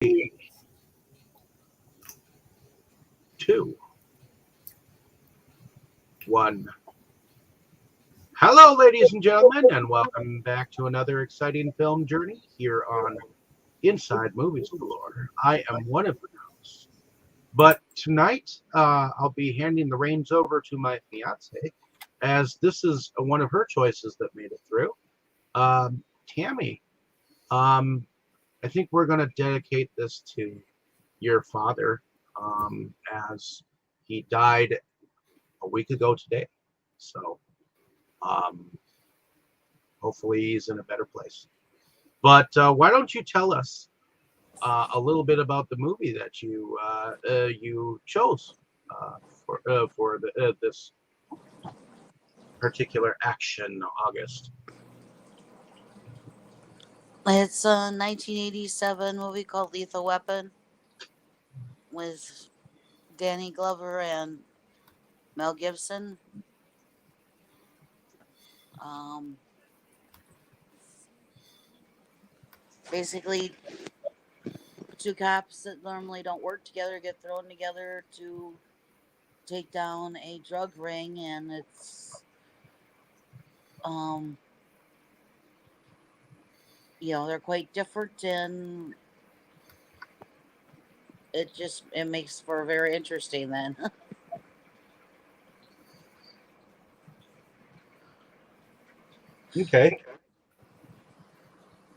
3, 2, 1. Hello, ladies and gentlemen, and welcome back to another exciting film journey here on Inside Movies Galore. I am one of the hosts, but tonight I'll be handing the reins over to my fiance, as this is one of her choices that made it through. Tammy, I think we're going to dedicate this to your father, as he died a week ago today. So hopefully he's in a better place. But why don't you tell us a little bit about the movie that you chose for this particular action August? It's a 1987 movie called Lethal Weapon with Danny Glover and Mel Gibson. Basically, two cops that normally don't work together get thrown together to take down a drug ring, and it's they're quite different, and it makes for very interesting then. Okay.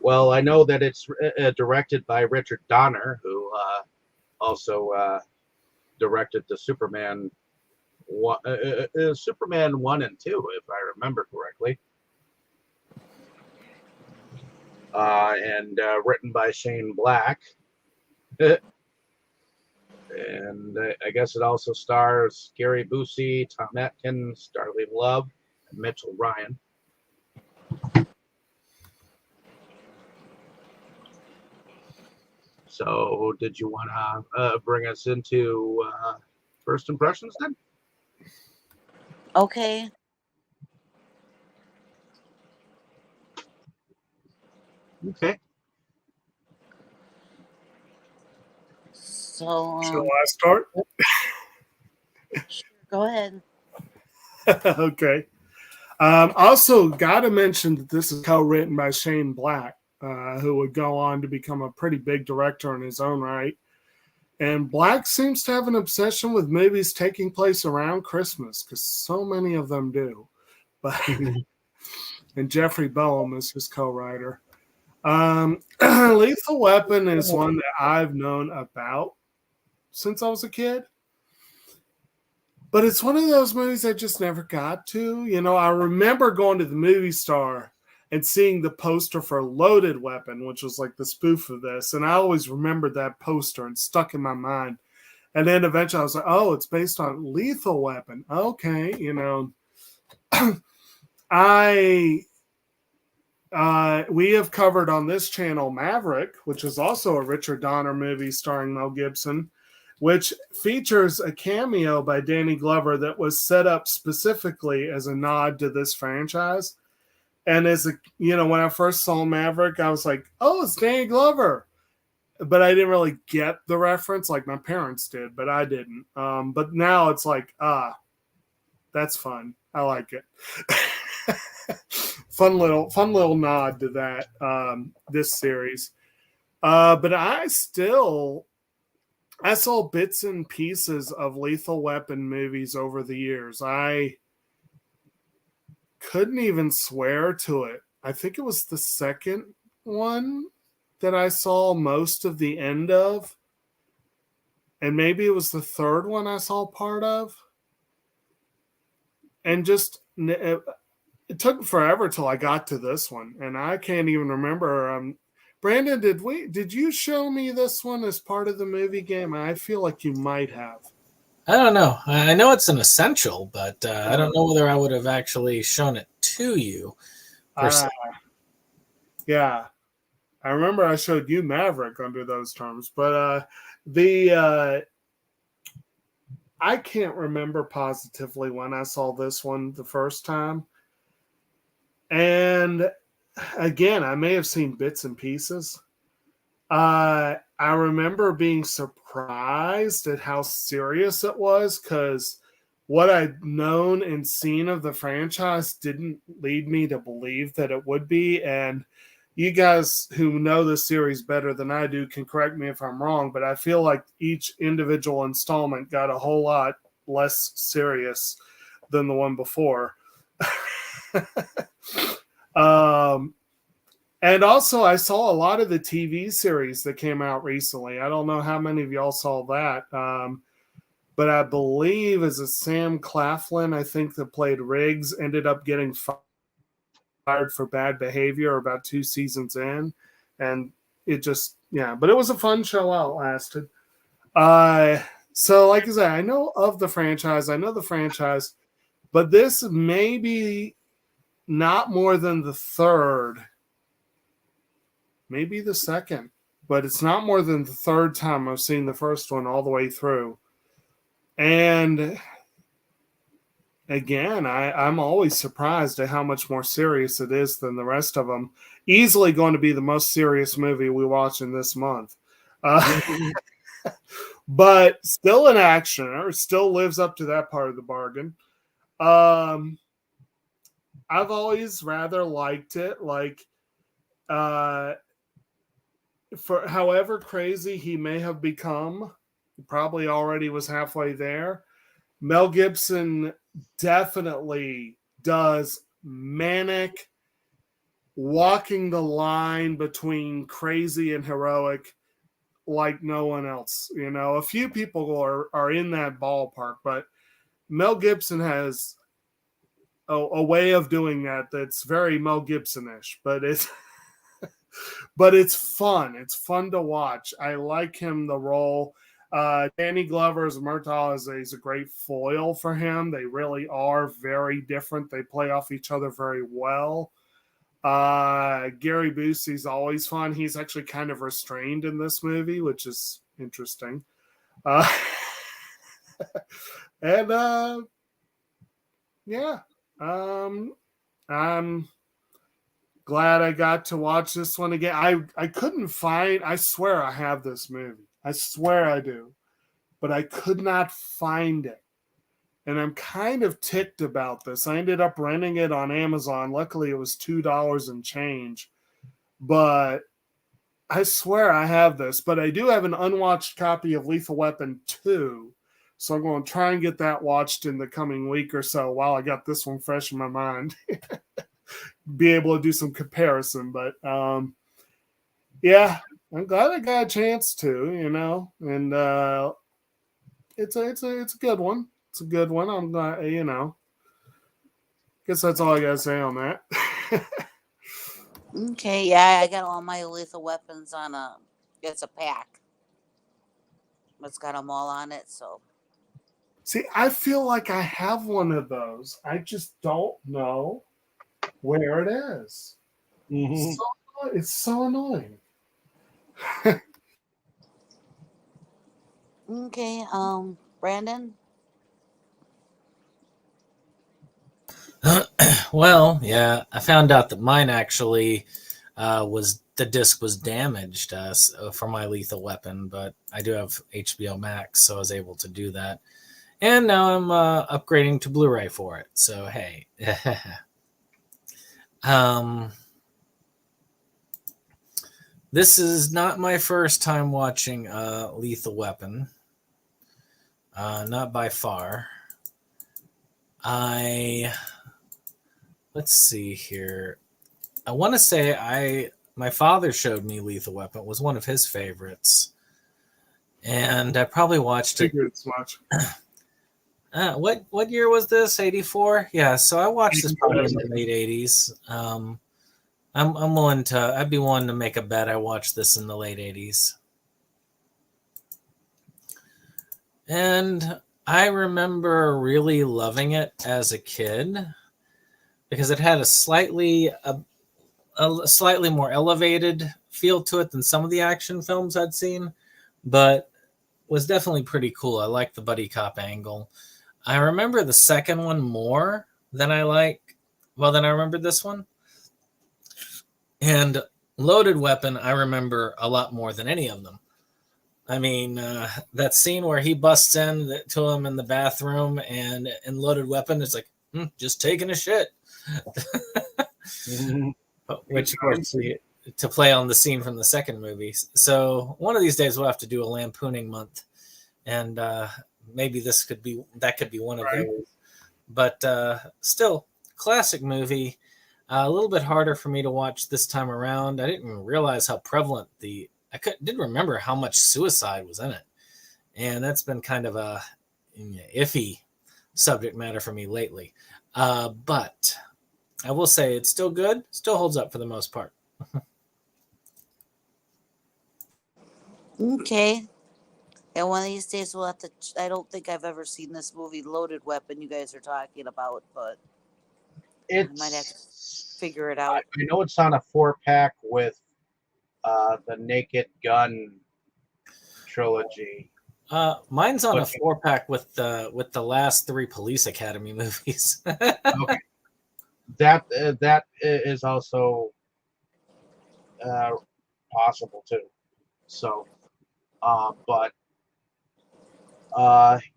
Well, I know that it's directed by Richard Donner, who also directed the Superman 1 and 2, if I remember correctly. And written by Shane Black. And I guess it also stars Gary Busey, Tom Atkins, Darlene Love, and Mitchell Ryan. So did you want to bring us into first impressions then? Okay. Okay. So, shall I start? Sure, go ahead. Okay. Also, got to mention that this is co-written by Shane Black, who would go on to become a pretty big director in his own right. And Black seems to have an obsession with movies taking place around Christmas, because so many of them do. But and Jeffrey Boehm is his co-writer. Lethal Weapon is one that I've known about since I was a kid. But it's one of those movies I just never got to. I remember going to the movie store and seeing the poster for Loaded Weapon, which was like the spoof of this. And I always remembered that poster and stuck in my mind. And then eventually I was like, oh, it's based on Lethal Weapon. Okay, we have covered on this channel Maverick, which is also a Richard Donner movie starring Mel Gibson, which features a cameo by Danny Glover that was set up specifically as a nod to this franchise. And when I first saw Maverick, I was like, oh, it's Danny Glover. But I didn't really get the reference like my parents did, but I didn't. But now it's like, that's fun. I like it. fun little nod to that, this series. But I saw bits and pieces of Lethal Weapon movies over the years. I couldn't even swear to it. I think it was the second one that I saw most of the end of. And maybe it was the third one I saw part of. And just, it took forever till I got to this one. And I can't even remember. Brandon, did you show me this one as part of the movie game? I feel like you might have. I don't know. I know it's an essential, but I don't know whether I would have actually shown it to you. Yeah. I remember I showed you Maverick under those terms, but I can't remember positively when I saw this one the first time. And again, I may have seen bits and pieces. I remember being surprised at how serious it was, because what I'd known and seen of the franchise didn't lead me to believe that it would be. And you guys who know the series better than I do can correct me if I'm wrong, but I feel like each individual installment got a whole lot less serious than the one before. And also, I saw a lot of the TV series that came out recently. I don't know how many of y'all saw that. But I believe as a Sam Claflin, I think that played Riggs, ended up getting fired for bad behavior about 2 seasons in. And it just, yeah, but it was a fun show while it lasted. So like I said, I know of the franchise. I know the franchise, but this may be not more than the third, maybe the second, but it's not more than the third time I've seen the first one all the way through. And again, I'm always surprised at how much more serious it is than the rest of them. Easily going to be the most serious movie we watch in this month. But still an actioner, still lives up to that part of the bargain. I've always rather liked it. Like, for however crazy he may have become, he probably already was halfway there. Mel Gibson definitely does manic, walking the line between crazy and heroic like no one else. You know, a few people are in that ballpark, but Mel Gibson has a way of doing that that's very Mel Gibson-ish, but it's but it's fun. It's fun to watch. I like him, the role. Danny Glover as Murtaugh is a great foil for him. They really are very different. They play off each other very well. Gary Busey's always fun. He's actually kind of restrained in this movie, which is interesting. And yeah, I'm glad I got to watch this one again. I couldn't find, I swear I have this movie. I swear I do. But I could not find it. And I'm kind of ticked about this. I ended up renting it on Amazon. Luckily, it was $2 and change. But I swear I have this. But I do have an unwatched copy of Lethal Weapon 2. So I'm going to try and get that watched in the coming week or so while I got this one fresh in my mind. Be able to do some comparison. But yeah, I'm glad I got a chance to, you know. And it's a good one. It's a good one. I'm glad, you know. Guess that's all I gotta say on that. Okay, yeah, I got all my lethal weapons on it's a pack. It's got them all on it, so. See, I feel like I have one of those. I just don't know where it is. Mm-hmm. It's so annoying. Okay, Brandon? Well, yeah, I found out that mine actually the disc was damaged for my Lethal Weapon, but I do have HBO Max, so I was able to do that. And now I'm upgrading to Blu-ray for it. So hey, this is not my first time watching Lethal Weapon. Not by far. Let's see here. I want to say my father showed me Lethal Weapon. It was one of his favorites. And I probably watched it. Figured as much. What year was this? 84? Yeah, so I watched this probably in the late 80s. I'd be willing to make a bet I watched this in the late 80s. And I remember really loving it as a kid because it had a slightly more elevated feel to it than some of the action films I'd seen, but was definitely pretty cool. I liked the buddy cop angle. I remember the second one more than I remember this one. And Loaded Weapon, I remember a lot more than any of them. I mean, that scene where he busts in to him in the bathroom and in Loaded Weapon, it's like, just taking a shit. Which, of course, to play on the scene from the second movie. So one of these days we'll have to do a lampooning month. And maybe that could be one of those. But still, classic movie. A little bit harder for me to watch this time around. I didn't realize how prevalent didn't remember how much suicide was in it. And that's been kind of a iffy subject matter for me lately. But I will say it's still good, still holds up for the most part. Okay. And one of these days we'll have to. I don't think I've ever seen this movie, Loaded Weapon, you guys are talking about, but I might have to figure it out. I know it's on a 4-pack with the Naked Gun trilogy. Mine's on a 4-pack with the last 3 Police Academy movies. Okay. That is also possible too. So,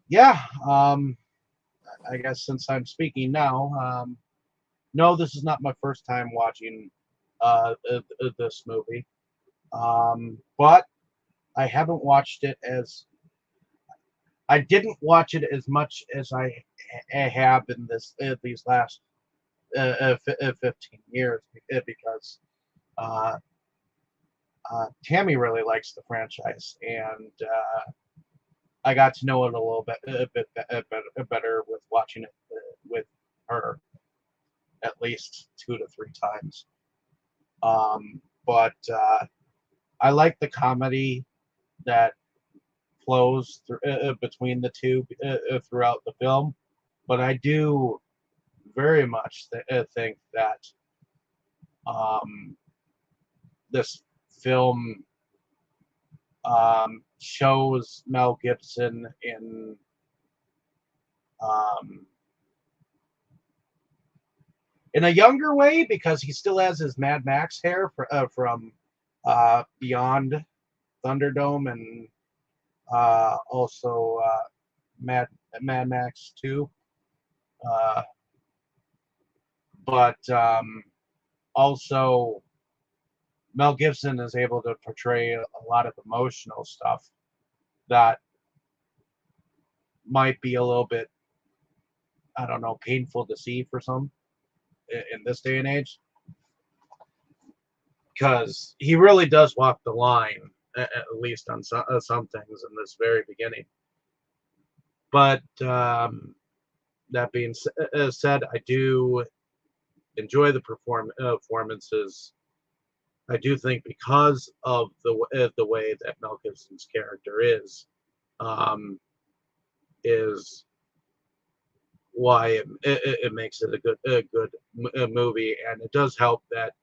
yeah. I guess since I'm speaking now, no, this is not my first time watching this movie, but I haven't watched it I didn't watch it as much as I have in these last 15 years because Tammy really likes the franchise, and I got to know it a bit better with watching it with her at least 2 to 3 times. But I like the comedy that flows between the two throughout the film, but I do very much think that this film shows Mel Gibson in a younger way, because he still has his Mad Max hair from Beyond Thunderdome, and also Mad Max 2. But also Mel Gibson is able to portray a lot of emotional stuff that might be a little bit, I don't know, painful to see for some in this day and age, because he really does walk the line, at least on some things in this very beginning. But that being said, I do enjoy the performances. I do think because of the way that Mel Gibson's character is why it makes it a good movie, and it does help that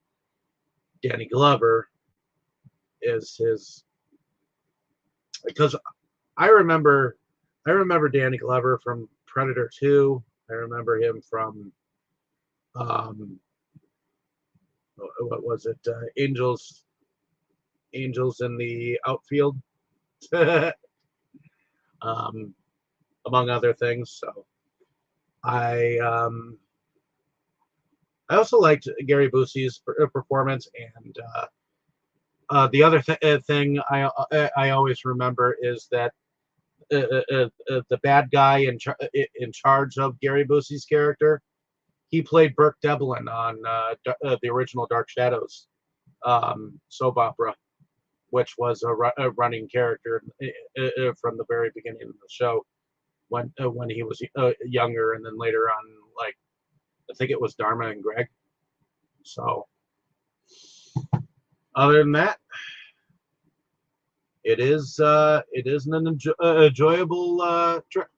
Danny Glover is his, because I remember Danny Glover from Predator 2. I remember him from what was it? Angels in the Outfield, among other things. So I also liked Gary Busey's performance, and the other thing I always remember is that the bad guy in charge of Gary Busey's character, he played Burke Devlin on the original Dark Shadows soap opera, which was a running character from the very beginning of the show when he was younger, and then later on, like, I think it was Dharma and Greg. So other than that, it is an enjoyable trip.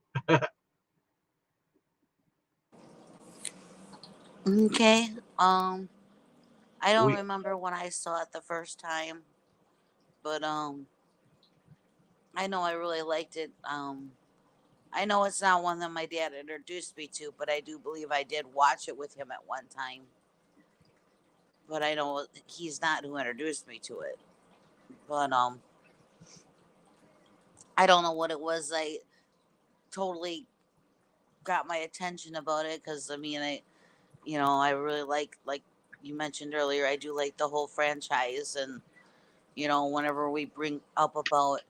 Okay. I don't remember when I saw it the first time, but I know I really liked it. I know it's not one that my dad introduced me to, but I do believe I did watch it with him at one time. but I know he's not who introduced me to it. But I don't know what it was. I totally got my attention about it because I mean, I really like you mentioned earlier. I do like the whole franchise, and whenever we bring up about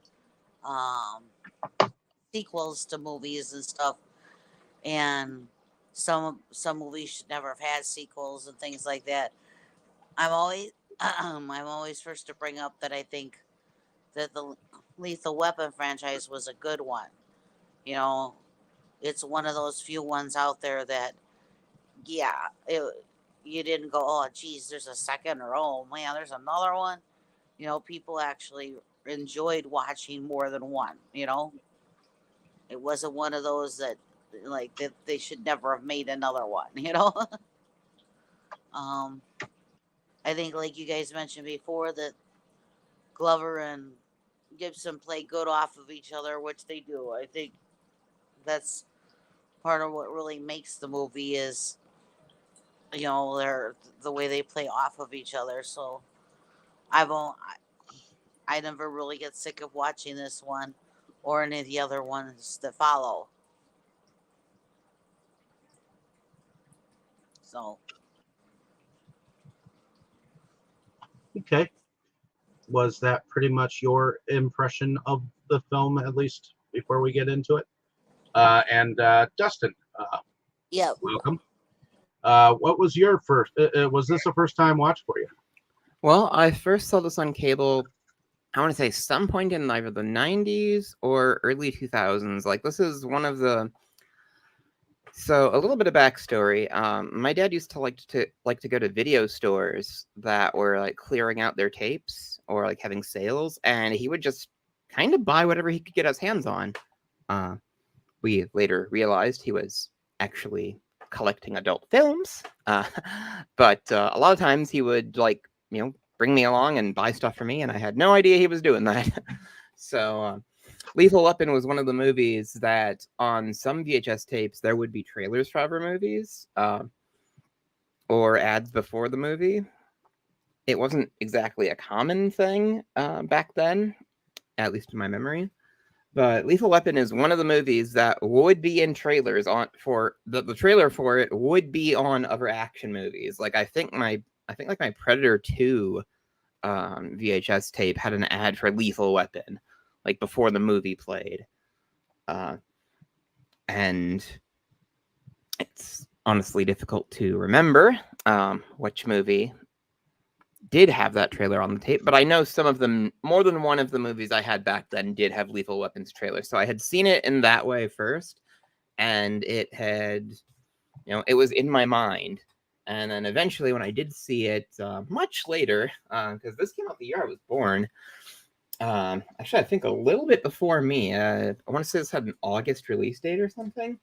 um, sequels to movies and stuff, and some movies should never have had sequels and things like that. I'm always I'm always first to bring up that I think that the Lethal Weapon franchise was a good one. You know, it's one of those few ones out there that, yeah, you didn't go, oh, geez, there's a second, or oh man, there's another one. People actually enjoyed watching more than one. It wasn't one of those that like that they should never have made another one. um, I think like you guys mentioned before that Glover and Gibson play good off of each other, which they do. I think that's part of what really makes the movie is the way they play off of each other. So I've on- I never really get sick of watching this one or any of the other ones that follow. So Okay. Was that pretty much your impression of the film, at least before we get into it? And Dustin, yeah, welcome. What was your first? Was this a first time watch for you? Well, I first saw this on cable, I want to say some point in either the 90s or early 2000s. Like, this is one of the... So, a little bit of backstory. My dad used to like to go to video stores that were, like, clearing out their tapes or, like, having sales, and he would just kind of buy whatever he could get his hands on. We later realized he was actually collecting adult films, but a lot of times he would, like, bring me along and buy stuff for me, and I had no idea he was doing that. So Lethal Weapon was one of the movies that on some VHS tapes there would be trailers for other movies or ads before the movie. It wasn't exactly a common thing back then, at least in my memory. But Lethal Weapon is one of the movies that would be in trailers for the trailer for it would be on other action movies. Like I think my Predator 2 VHS tape had an ad for Lethal Weapon, like before the movie played. And it's honestly difficult to remember which movie did have that trailer on the tape, but I know some of them, more than one of the movies I had back then did have Lethal Weapons trailer. So I had seen it in that way first, and it had, it was in my mind. And then eventually when I did see it much later, because this came out the year I was born, actually I think a little bit before me, I want to say this had an August release date or something,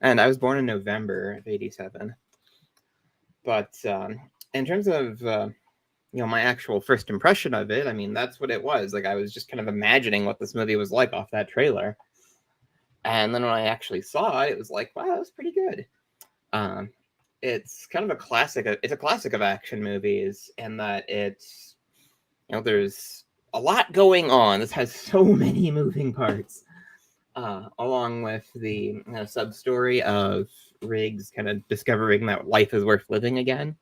and I was born in November of 87. But in terms of my actual first impression of it, I mean, that's what it was. Like, I was just kind of imagining what this movie was like off that trailer. And then when I actually saw it, it was like, wow, that was pretty good. It's kind of a classic. It's a classic of action movies in that it's, there's a lot going on. This has so many moving parts, along with the sub-story of Riggs kind of discovering that life is worth living again.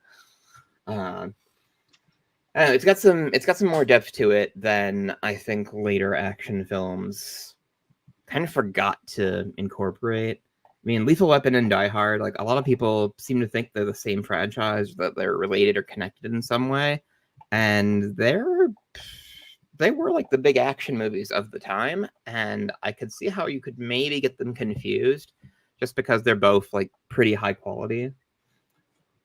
It's got some more depth to it than I think later action films kind of forgot to incorporate. I mean, Lethal Weapon and Die Hard, like a lot of people seem to think they're the same franchise, that they're related or connected in some way, and they were like the big action movies of the time, and I could see how you could maybe get them confused, just because they're both like pretty high quality.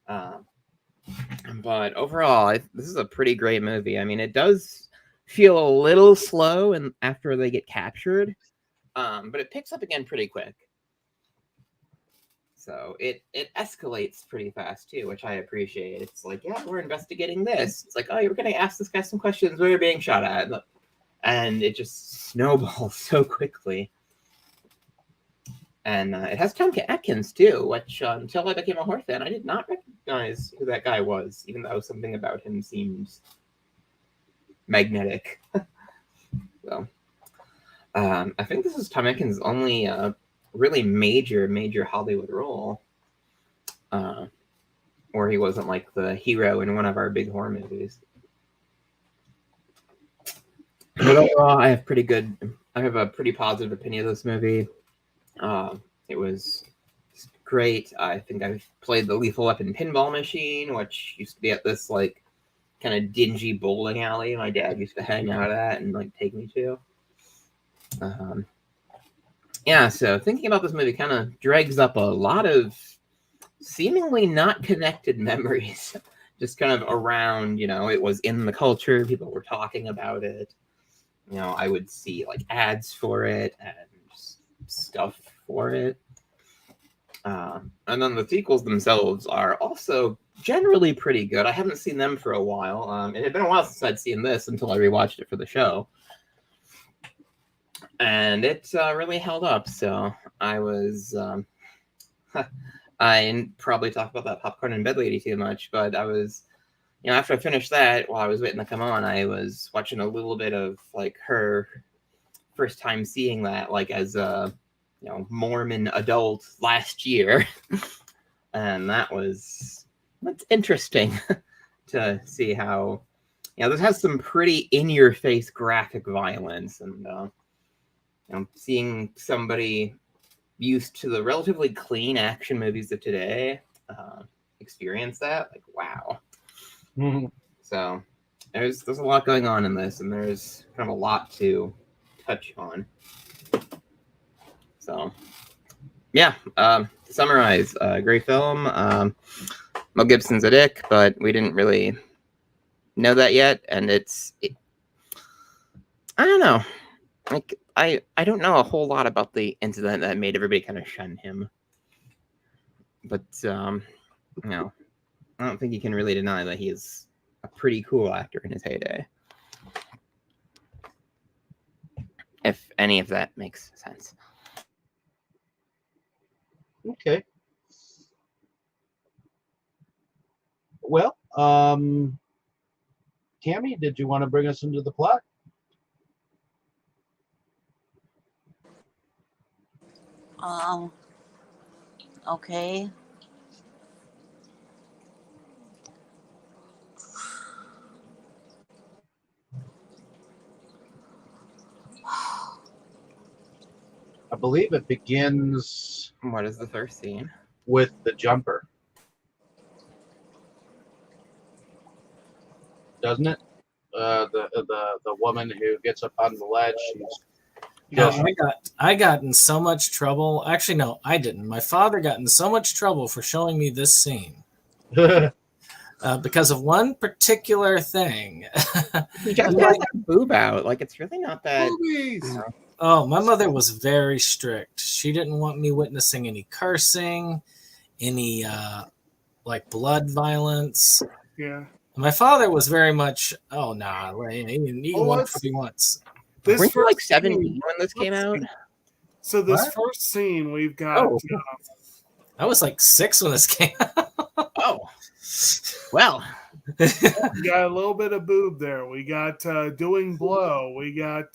But overall, this is a pretty great movie. I mean, it does feel a little slow and after they get captured, but it picks up again pretty quick. So it escalates pretty fast too, which I appreciate. It's like, yeah, we're investigating this. It's like, oh, you're going to ask this guy some questions when you're being shot at. And it just snowballs so quickly. And it has Tom Atkins too, which until I became a horror fan, I did not recognize who that guy was, even though something about him seemed magnetic. So, I think this is Tom Hanks's only really major Hollywood role, where he wasn't like the hero in one of our big horror movies. But overall, I have a pretty positive opinion of this movie. It was great. I think I've played the Lethal Weapon pinball machine, which used to be at this like kind of dingy bowling alley my dad used to hang out at and like take me to. Yeah, so thinking about this movie kind of drags up a lot of seemingly not connected memories, just kind of around, it was in the culture, people were talking about it. I would see like ads for it and stuff for it. And then the sequels themselves are also generally pretty good. I haven't seen them for a while. It had been a while since I'd seen this until I rewatched it for the show. And it really held up. So I was... I didn't probably talk about that Popcorn and Bed Lady too much, but I was... after I finished that, while I was waiting to come on, I was watching a little bit of like her first time seeing that, like as a Mormon adult last year, and that's interesting to see how this has some pretty in-your-face graphic violence, and seeing somebody used to the relatively clean action movies of today experience that, like wow. Mhm. So there's a lot going on in this, and there's kind of a lot to touch on. So yeah, to summarize, great film. Mel Gibson's a dick, but we didn't really know that yet, and I don't know. Like I don't know a whole lot about the incident that made everybody kind of shun him, but I don't think you can really deny that he is a pretty cool actor in his heyday. If any of that makes sense. Okay. Well, Tammy, did you want to bring us into the plot? Okay. I believe it begins What is the first scene? with the jumper, doesn't it? The woman who gets up on the ledge. I got in so much trouble. Actually, no, I didn't. My father got in so much trouble for showing me this scene because of one particular thing. He just has that boob out. Like, it's really not that. Movies. Oh, my mother was very strict. She didn't want me witnessing any cursing, any like blood violence. Yeah. My father was very much, oh, nah, he can watch what he wants. This Weren't you like first 17 scene- when this came out? So this What? first scene, we've got I was like 6 when this came out. Oh, well. we got a little bit of boob there. We got doing blow. We got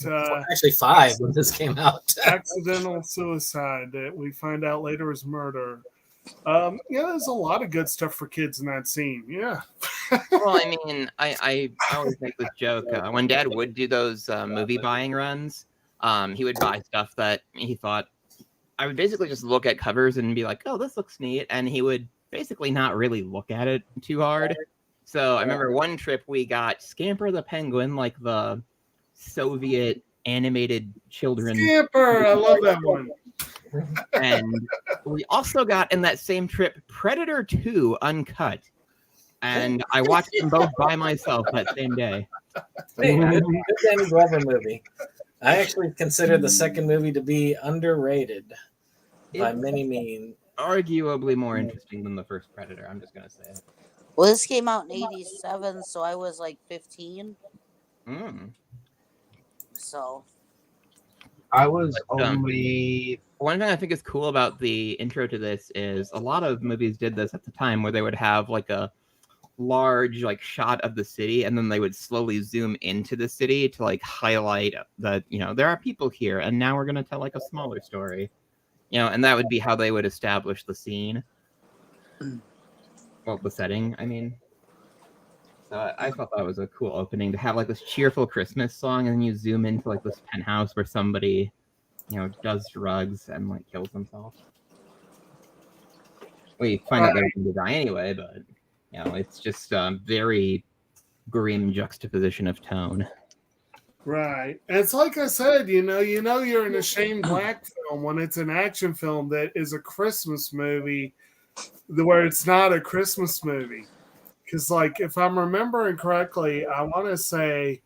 Actually 5 when this came out. accidental suicide that we find out later is murder. There's a lot of good stuff for kids in that scene. Yeah. Well, I mean, I always make this joke. When Dad would do those movie buying runs, he would buy stuff that he thought. I would basically just look at covers and be like, "Oh, this looks neat," and he would basically not really look at it too hard. So I remember one trip we got Scamper the Penguin, like the Soviet animated children. Scamper, I love that one. And we also got in that same trip Predator 2 Uncut. And I watched them both by myself that same day. Hey, good Danny Glover movie. I actually consider the second movie to be underrated by many means. Arguably more interesting than the first Predator, I'm just going to say it. Well, this came out in '87, so I was like 15. Mm. So I was only one thing I think is cool about the intro to this is a lot of movies did this at the time where they would have like a large like shot of the city and then they would slowly zoom into the city to like highlight that, you know, there are people here and now we're going to tell like a smaller story, you know, and that would be how they would establish the scene. Well, the setting, I mean. So I thought that was a cool opening to have like this cheerful Christmas song and then you zoom into like this penthouse where somebody, you know, does drugs and like kills themselves. Well, you find out they're going to die anyway, but you know, it's just very grim juxtaposition of tone. Right. And it's like I said, you know you're in a Shane Black film when it's an action film that is a Christmas movie where it's not a Christmas movie. Because, like, if I'm remembering correctly, I want to say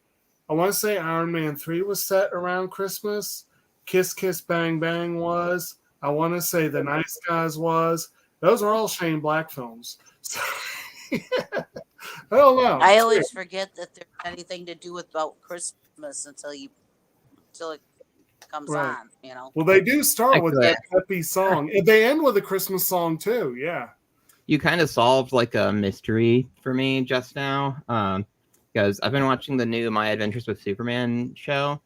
Iron Man 3 was set around Christmas. Kiss Kiss Bang Bang was. I want to say The Nice Guys was. Those are all Shane Black films. So, I don't know. I always forget that there's anything to do with about Christmas until it comes Right. on, you know. Well, they do start with Actually, that peppy song. And they end with a Christmas song, too. Yeah. You kind of solved like a mystery for me just now, because I've been watching the new My Adventures with Superman show,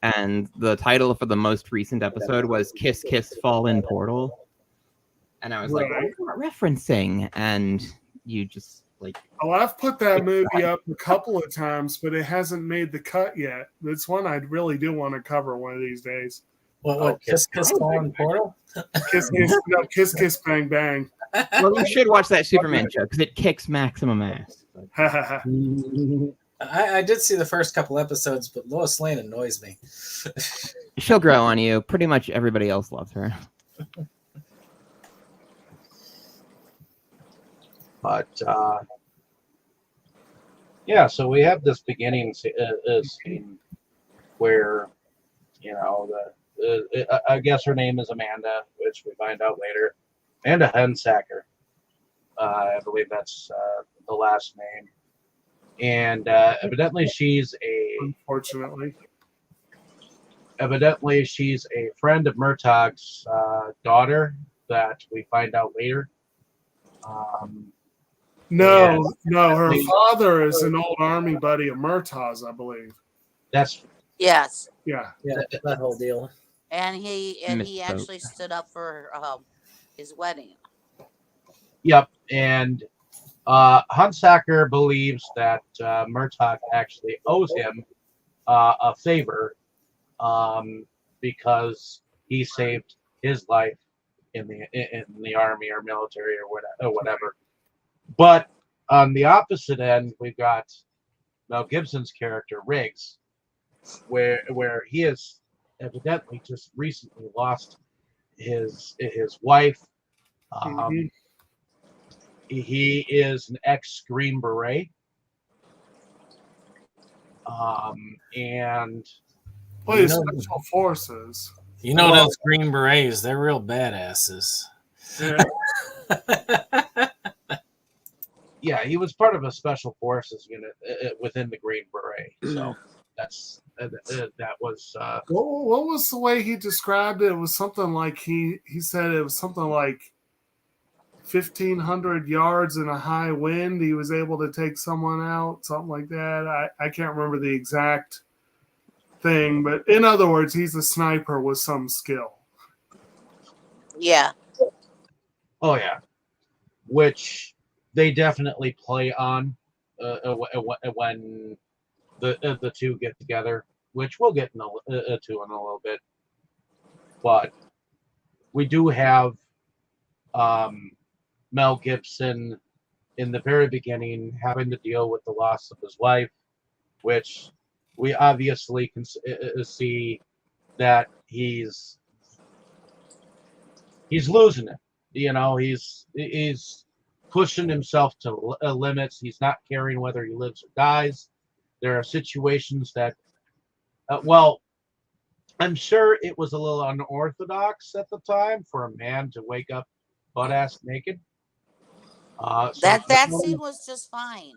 and the title for the most recent episode was Kiss Kiss Fall in Portal. And I was like, Right. what are you referencing? And you just like, Oh, I've put that movie up a couple of times, but it hasn't made the cut yet. It's one I really do want to cover one of these days. What Kiss Kiss Fallen Portal? Kiss Kiss Bang Bang. well, you should watch that Superman show because it kicks maximum ass. I did see the first couple episodes, but Lois Lane annoys me. She'll grow on you. Pretty much everybody else loves her. But yeah, so we have this beginning scene where, you know, I guess her name is Amanda, which we find out later. Amanda Hensacker, I believe that's the last name, and evidently she's a friend of Murtaugh's daughter that we find out later. No, her father is an old army buddy of Murtaugh's, I believe. Yes. Yeah. Yeah, that whole deal. And he actually stood up for his wedding. Yep, and Hunsacker believes that Murtaugh actually owes him a favor because he saved his life in the army or military or whatever. But on the opposite end, we've got Mel Gibson's character Riggs, where he has evidently just recently lost his wife. He is an ex-Green Beret, and special forces. You know those Green Berets, they're real badasses. Yeah. Yeah, he was part of a special forces unit within the Green Beret. So that was. What was the way he described it? It was something like he said it was something like 1,500 yards in a high wind. He was able to take someone out, something like that. I can't remember the exact thing, but in other words, he's a sniper with some skill. Yeah. Oh yeah, which they definitely play on when the two get together, which we'll get into in a little bit. But we do have Mel Gibson in the very beginning having to deal with the loss of his wife, which we obviously can see that he's losing it. You know, he's pushing himself to limits. He's not caring whether he lives or dies. There are situations that, I'm sure it was a little unorthodox at the time for a man to wake up butt-ass naked. That scene was just fine.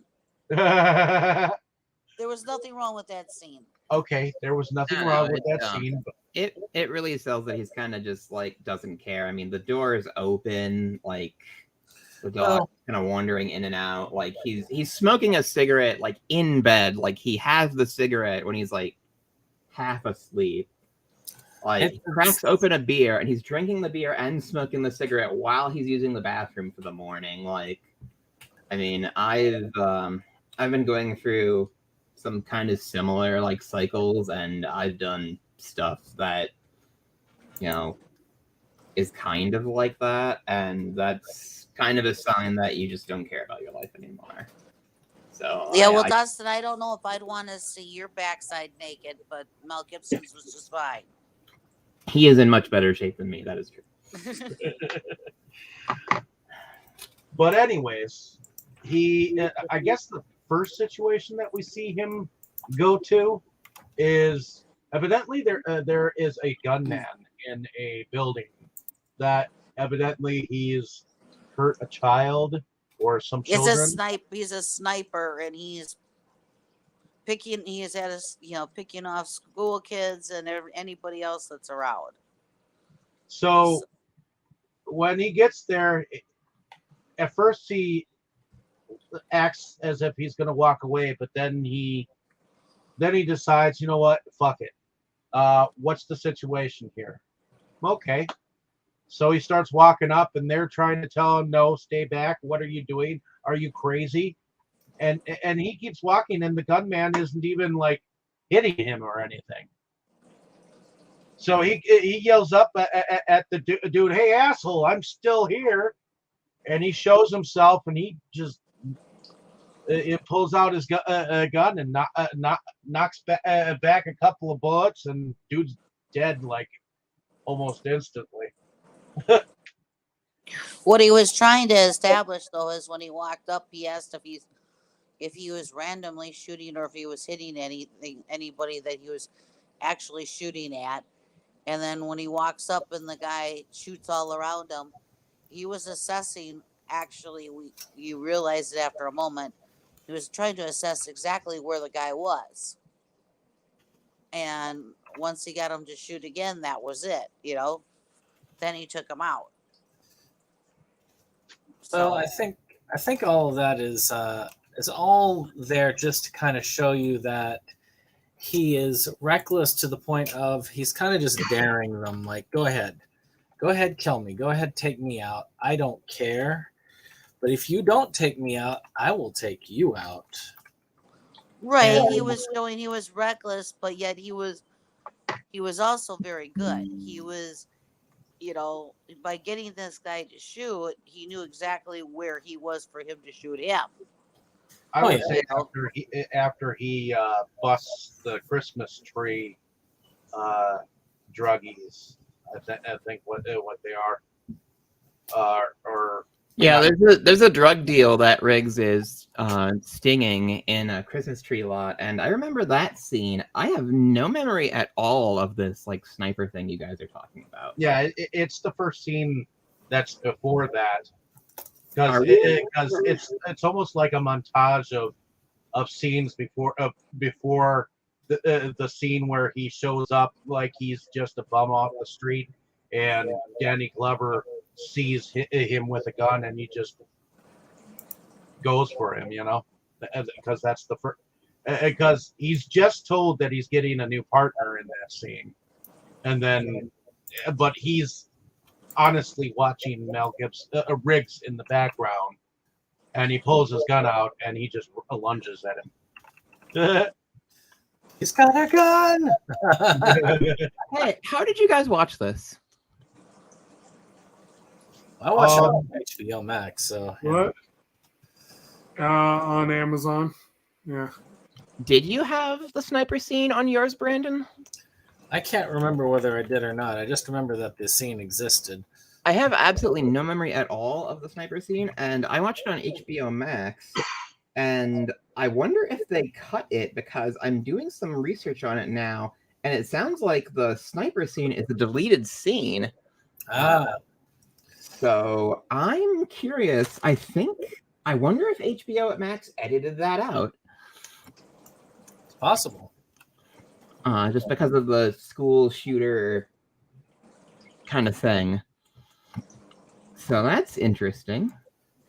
There was nothing wrong with that scene. Okay, there was nothing wrong with that scene. it really sells that he's kind of just like doesn't care. I mean, the door is open, like the dog kind of wandering in and out. Like he's smoking a cigarette like in bed, like he has the cigarette when he's like half asleep. Like he cracks open a beer and he's drinking the beer and smoking the cigarette while he's using the bathroom for the morning. Like, I mean, I've been going through some kind of similar like cycles, and I've done stuff that, you know, is kind of like that, and that's kind of a sign that you just don't care about your life anymore. So yeah, well, Dustin, I don't know if I'd want to see your backside naked, but Mel Gibson's was just fine. He is in much better shape than me. That is true. But anyways, I guess the first situation that we see him go to is evidently there is a gunman in a building that evidently he's hurt a child or some children. He's a sniper, and he's picking off school kids and anybody else that's around. So when he gets there, at first he acts as if he's going to walk away, but then he decides, you know what, fuck it. What's the situation here? Okay. So he starts walking up, and they're trying to tell him, no, stay back. What are you doing? Are you crazy? And he keeps walking, and the gunman isn't even like hitting him or anything. So he yells up at the dude, "Hey, asshole, I'm still here." And he shows himself, and he just it pulls out his gun and knocks back a couple of bullets, and dude's dead like almost instantly. What he was trying to establish, though, is when he walked up, he asked if he was randomly shooting or if he was hitting anybody that he was actually shooting at. And then when he walks up and the guy shoots all around him, he was assessing. Actually, you realize it after a moment. He was trying to assess exactly where the guy was. And once he got him to shoot again, that was it. Then he took him out. Well, I think all of that is all there just to kind of show you that he is reckless to the point of he's kind of just daring them, like, go ahead, kill me, go ahead, take me out. I don't care, but if you don't take me out, I will take you out. Right. And he was showing he was reckless, but yet he was also very good. He was, by getting this guy to shoot, he knew exactly where he was for him to shoot him. I would say after he busts the Christmas tree druggies, I think what they are, or yeah, there's a drug deal that Riggs is stinging in a Christmas tree lot, and I remember that scene. I have no memory at all of this like sniper thing you guys are talking about. Yeah, it's the first scene that's before that, because it's almost like a montage of scenes before the scene where he shows up like he's just a bum off the street, and Danny Glover sees him with a gun, and he just goes for him, because that's the first. Because he's just told that he's getting a new partner in that scene, and then, but he's honestly watching Mel Gibson, Riggs in the background, and he pulls his gun out and he just lunges at him. He's got a gun. Hey, how did you guys watch this? I watched it on HBO Max. So what? On Amazon. Yeah. Did you have the sniper scene on yours, Brandon? I can't remember whether I did or not. I just remember that this scene existed. I have absolutely no memory at all of the sniper scene, and I watched it on HBO Max, and I wonder if they cut it because I'm doing some research on it now, and it sounds like the sniper scene is a deleted scene. So I'm curious. I wonder if HBO Max edited that out. It's possible. just because of the school shooter kind of thing. So that's interesting.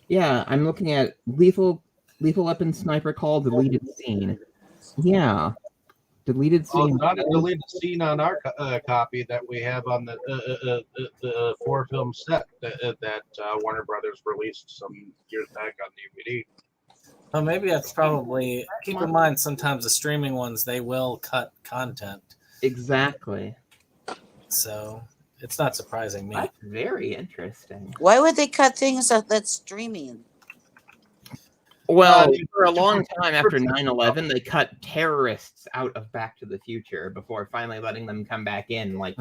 Yeah, I'm looking at Lethal Weapon Sniper Call deleted scene. Yeah, deleted Oh, scene. not a deleted scene on our copy that we have on the 4-film set that Warner Brothers released some years back on DVD. Well, maybe that's probably. Keep in mind, sometimes the streaming ones they will cut content, Exactly. so it's not surprising me. That's very interesting. Why would they cut things that's streaming? Well, for a long time after 9/11, they cut terrorists out of Back to the Future before finally letting them come back in like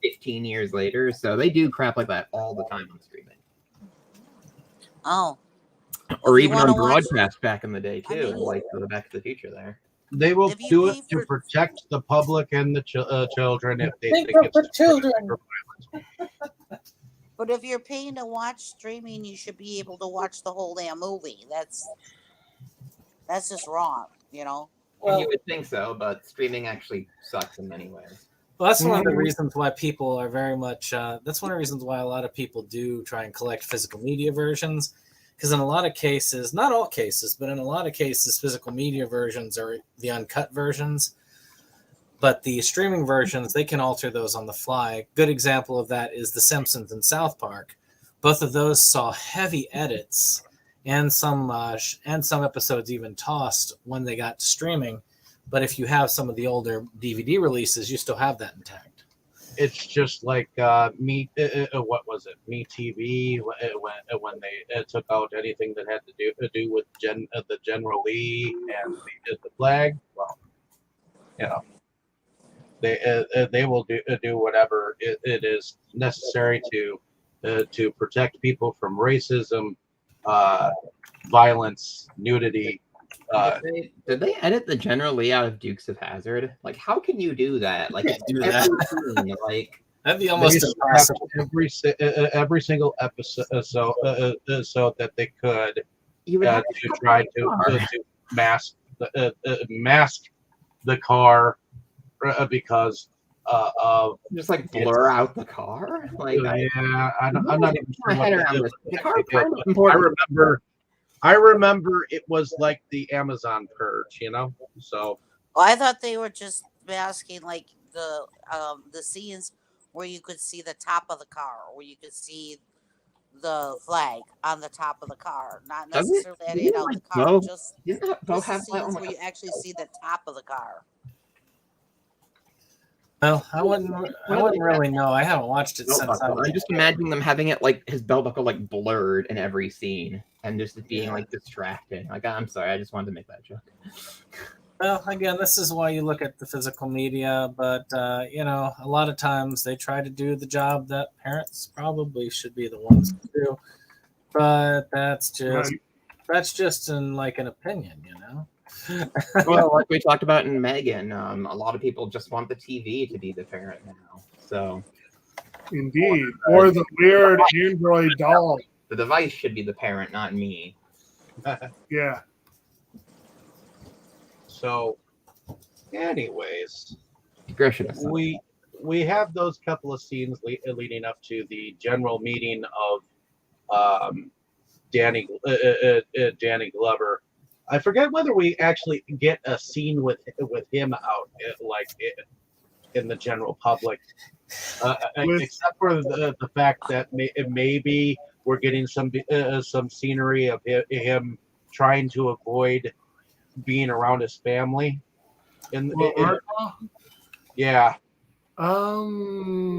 15 years later. So they do crap like that all the time on streaming. Oh. Or If you even on wanna watch- broadcast back in the day, too, I mean- like the Back to the Future there. They will If you do pay it to for- protect the public and the children if they Think think of the it's children. But if you're paying to watch streaming, you should be able to watch the whole damn movie. That's just wrong, you know? Well, you would think so, but streaming actually sucks in many ways. Well, that's one of the reasons why people are very much. That's one of the reasons why a lot of people do try and collect physical media versions, because in a lot of cases, not all cases, but in a lot of cases, physical media versions are the uncut versions. But the streaming versions, they can alter those on the fly. Good example of that is The Simpsons and South Park. Both of those saw heavy edits and some episodes even tossed when they got to streaming. But if you have some of the older DVD releases, you still have that intact. It's just like what was it? Me TV when they took out anything that had to do with the General Lee and the flag. Well, you know, they will do whatever it is necessary to protect people from racism, violence, nudity. Did they edit the General Lee out of Dukes of Hazzard? Like, how can you do that? Like, Do every that. scene, like, That'd be almost They impossible. scrapped every single episode so that they could you would have to try to mask the car because of just like blur out the car. Like, I'm not even sure my head what around they this. did. The car is kind of I important. remember it was like the Amazon purge, you know. So Well, I thought they were just masking like the scenes where you could see the top of the car, where you could see the flag on the top of the car, not Doesn't- necessarily editing didn't, out the like, car, Bo- just Didn't that both the have like, oh scenes my where you God. actually see the top of the car. Well, I wouldn't really know. I haven't watched it belt since I buckle? was. I'm just imagining them having it like his belt buckle like blurred in every scene and just it being like distracting. Like, I'm sorry, I just wanted to make that joke. Well, again, this is why you look at the physical media, but a lot of times they try to do the job that parents probably should be the ones to do. But that's just an opinion, you know. Well, like we talked about in Megan, a lot of people just want the TV to be the parent now. So Indeed. Or the weird Android doll. the device should be the parent, not me. Yeah. So, anyways, Digression aside. we have those couple of scenes leading up to the general meeting of Danny Glover. I forget whether we actually get a scene with him out in the general public, except for the fact that maybe we're getting some scenery of him trying to avoid being around his family. Yeah. I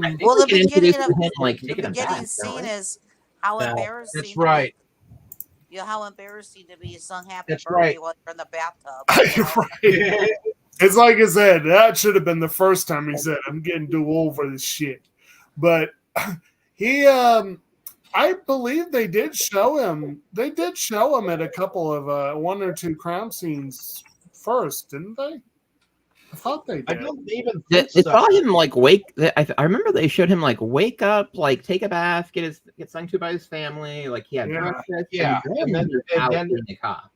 think Well, we the can beginning introduce of him, like, the taking him beginning back, scene don't we? is how Yeah. embarrassing. That's right. How embarrassing to be sung happy That's birthday right. while you're in the bathtub. You're right. It's like I said, that should have been the first time he said, I'm getting too old for this shit. But he, I believe they did show him. They did show him at a couple of one or two crime scenes first, didn't they? I thought they I did. don't even They think so. saw him like wake. I remember they showed him like wake up, like take a bath, get sung to by his family. Like he had Yeah. breakfast. Yeah, and then he was out and then- being a cop.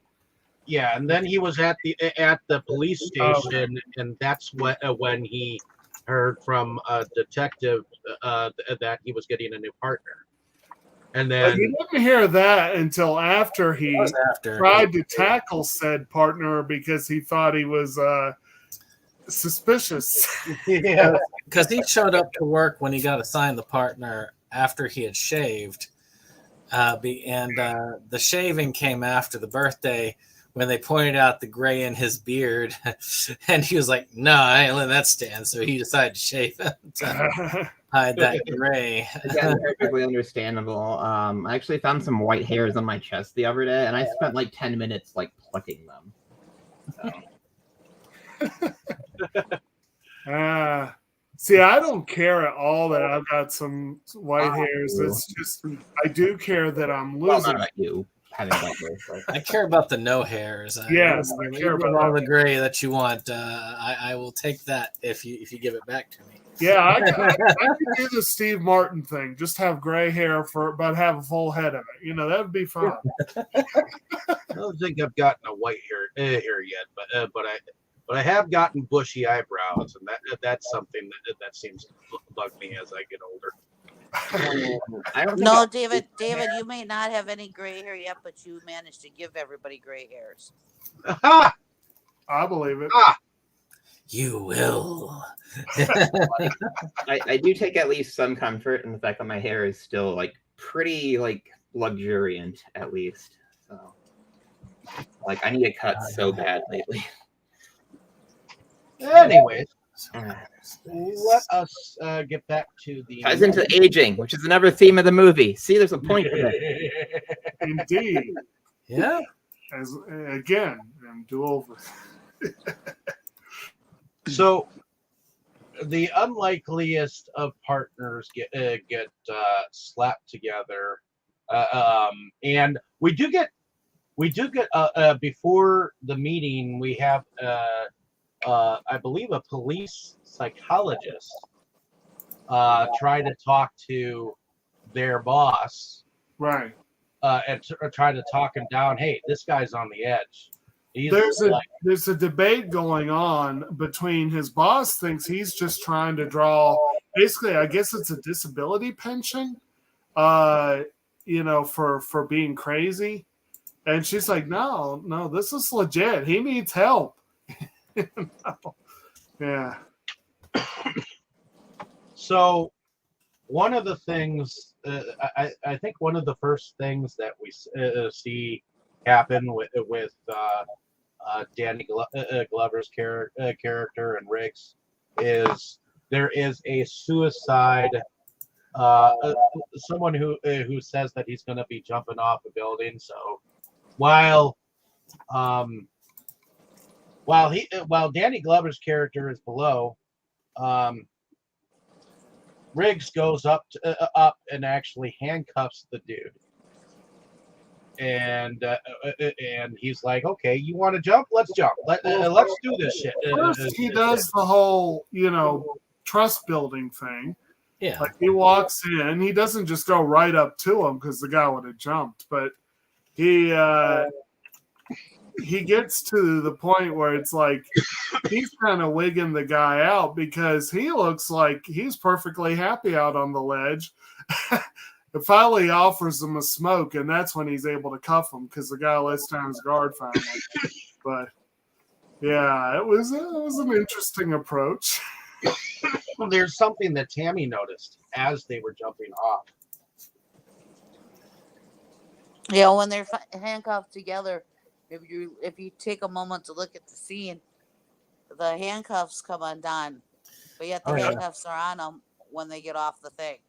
Yeah, and then he was at the police station, and that's when he heard from a detective that he was getting a new partner. And But then you didn't hear that until after That he was after. tried to tackle said partner because he thought he was suspicious. yeah, Because he showed up to work when he got assigned the partner after he had shaved. The shaving came after the birthday when they pointed out the gray in his beard. And he was like, no, I ain't letting that stand. So he decided to shave it to hide that gray. Again, perfectly understandable. I actually found some white hairs on my chest the other day, and I spent like 10 minutes like plucking them. So. See, I don't care at all that I've got some white hairs. It's just I do care that I'm Well, losing. not about you having white hairs. But... I care about the no hairs. Yes, I care about all the gray that you want. I will take that if you give it back to me. Yeah, I could do the Steve Martin thing. Just have gray hair but have a full head of it. That would be fun. I don't think I've gotten a white hair yet, but I have gotten bushy eyebrows, and that's something that seems to bug me as I get older. No, David, you may not have any gray hair yet, but you managed to give everybody gray hairs. Aha! I believe it. You will. I do take at least some comfort in the fact that my hair is still like pretty like luxuriant at least. So like I need a cut so bad lately. Anyways, let us get back to the ties into aging, which is another theme of the movie. See, there's a point to it. Indeed. Yeah. As again, I'm do over. So, the unlikeliest of partners get slapped together, and we do get before the meeting we have I believe a police psychologist try to talk to their boss, Right. And try to talk him down. Hey, this guy's on the edge. There's a debate going on between his boss thinks he's just trying to draw basically I guess it's a disability pension for being crazy, and she's like no this is legit, he needs help. Yeah. So one of the things I think one of the first things that we see happen with Danny Glover's character and Riggs is there is a suicide. Someone who says that he's going to be jumping off a building. So while Danny Glover's character is below, Riggs goes up and actually handcuffs the dude. And he's like, okay, you want to jump? Let's jump. Let's do this shit. First, he does the whole, trust building thing. Yeah. Like he walks in, he doesn't just go right up to him because the guy would have jumped, but he gets to the point where it's like he's kind of wigging the guy out because he looks like he's perfectly happy out on the ledge. It finally offers him a smoke, and that's when he's able to cuff him because the guy lets down his guard finally. But yeah, it was an interesting approach. Well, there's something that Tammy noticed as they were jumping off. Yeah, when they're handcuffed together, if you take a moment to look at the scene, the handcuffs come undone, but yet the handcuffs are on them when they get off the thing.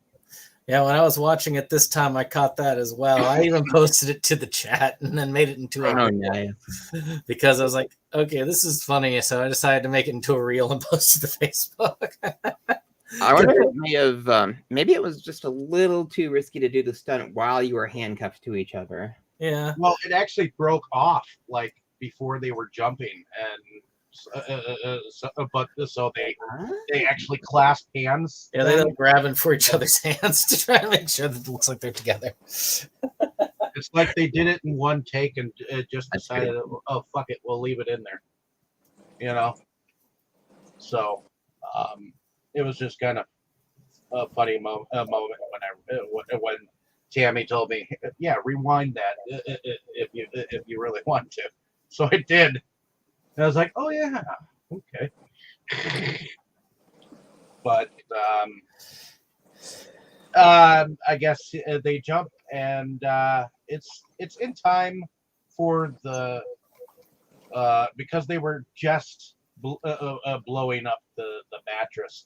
Yeah, when I was watching it this time, I caught that as well. I even posted it to the chat and then made it into a reel because I was like, okay, this is funny. So I decided to make it into a reel and post it to Facebook. I wonder if it may have, maybe it was just a little too risky to do the stunt while you were handcuffed to each other. Yeah. Well, it actually broke off like before they were jumping, and so they actually clasp hands. Yeah, they were grabbing for each other's hands to try to make sure that it looks like they're together. It's It's like they did it in one take and just That's decided, oh fuck it, we'll leave it in there. You know. So, it was just kind of a funny moment when Tammy told me, "Yeah, rewind that if you really want to." So I did. And I was like, "Oh yeah, okay." But I guess they jump, and it's in time for the because they were just blowing up the mattress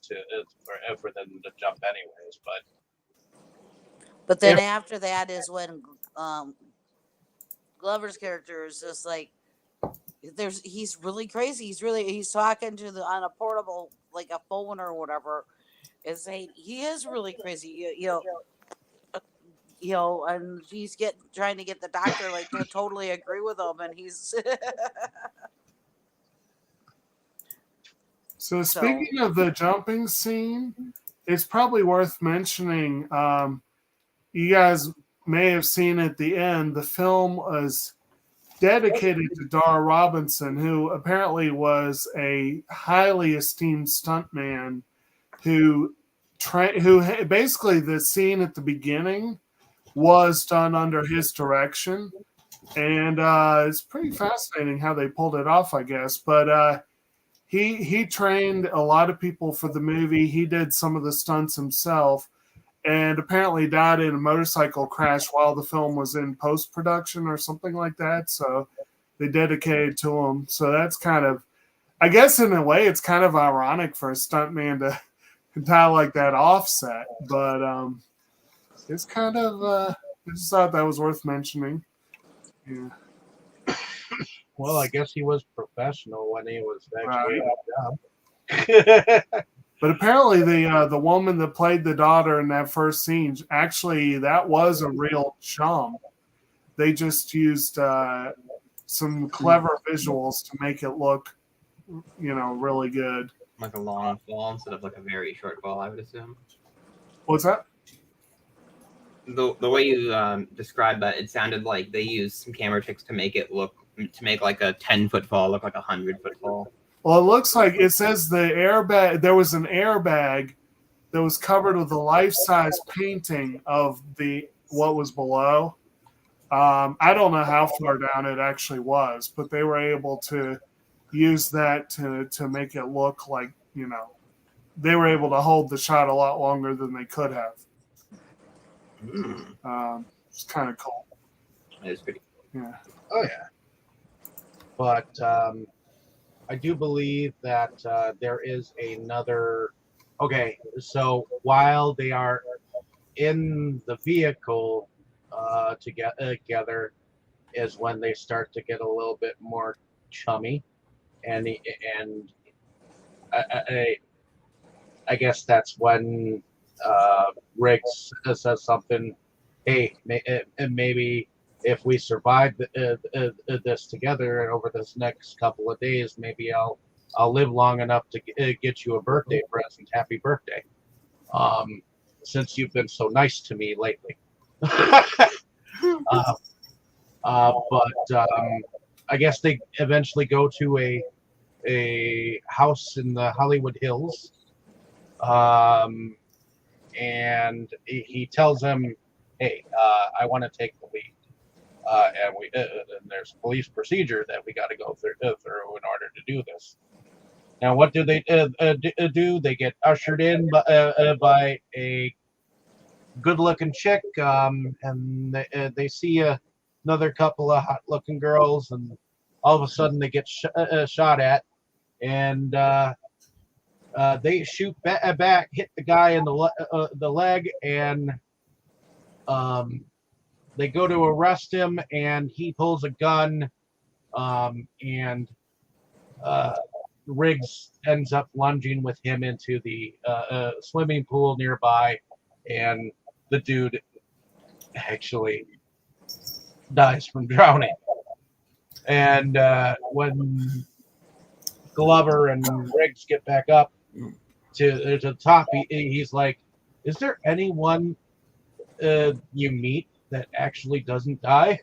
for them to jump anyways. But then after that is when Glover's character is just like, he's really crazy. He's talking on a portable, like a phone or whatever, and saying he is really crazy. And he's trying to get the doctor like to totally agree with him, and he's. So speaking of the jumping scene, it's probably worth mentioning. You guys may have seen at the end, the film was dedicated to Dara Robinson, who apparently was a highly esteemed stuntman who basically the scene at the beginning was done under his direction. And it's pretty fascinating how they pulled it off, I guess. But he trained a lot of people for the movie. He did some of the stunts himself, and apparently died in a motorcycle crash while the film was in post-production or something like that. So they dedicated to him. So that's kind of, I guess in a way, it's kind of ironic for a stuntman to die like that offset. But it's kind of, I just thought that was worth mentioning. Yeah. Well, I guess he was professional when he was actually on the job. But apparently the woman that played the daughter in that first scene, actually, that was a real chum. They just used some clever visuals to make it look, really good. Like a long fall instead of like a very short fall, I would assume. What's that? The way you described that, it sounded like they used some camera tricks to make like a 10-foot fall look like a 100-foot fall. Well, it looks like it says the airbag. There was an airbag that was covered with a life-size painting of what was below. I don't know how far down it actually was, but they were able to use that to make it look like, they were able to hold the shot a lot longer than they could have. It's kind of cool. It is pretty cool. Yeah. Oh yeah. But I do believe that there is another. Okay, so while they are in the vehicle together, is when they start to get a little bit more chummy, and I guess that's when Riggs says something. Hey, maybe if we survive this together over this next couple of days, maybe I'll live long enough to get you a birthday present. Happy birthday! Since you've been so nice to me lately. But I guess they eventually go to a house in the Hollywood Hills, and he tells them, "Hey, I want to take the lead." And there's a police procedure that we got to go through in order to do this. Now, what do they do? They get ushered in by a good-looking chick, and they see another couple of hot-looking girls, and all of a sudden they get shot at, and they shoot back, hit the guy in the leg, and they go to arrest him, and he pulls a gun, and Riggs ends up lunging with him into the swimming pool nearby, and the dude actually dies from drowning. And when Glover and Riggs get back up to the top, he's like, "Is there anyone you meet that actually doesn't die.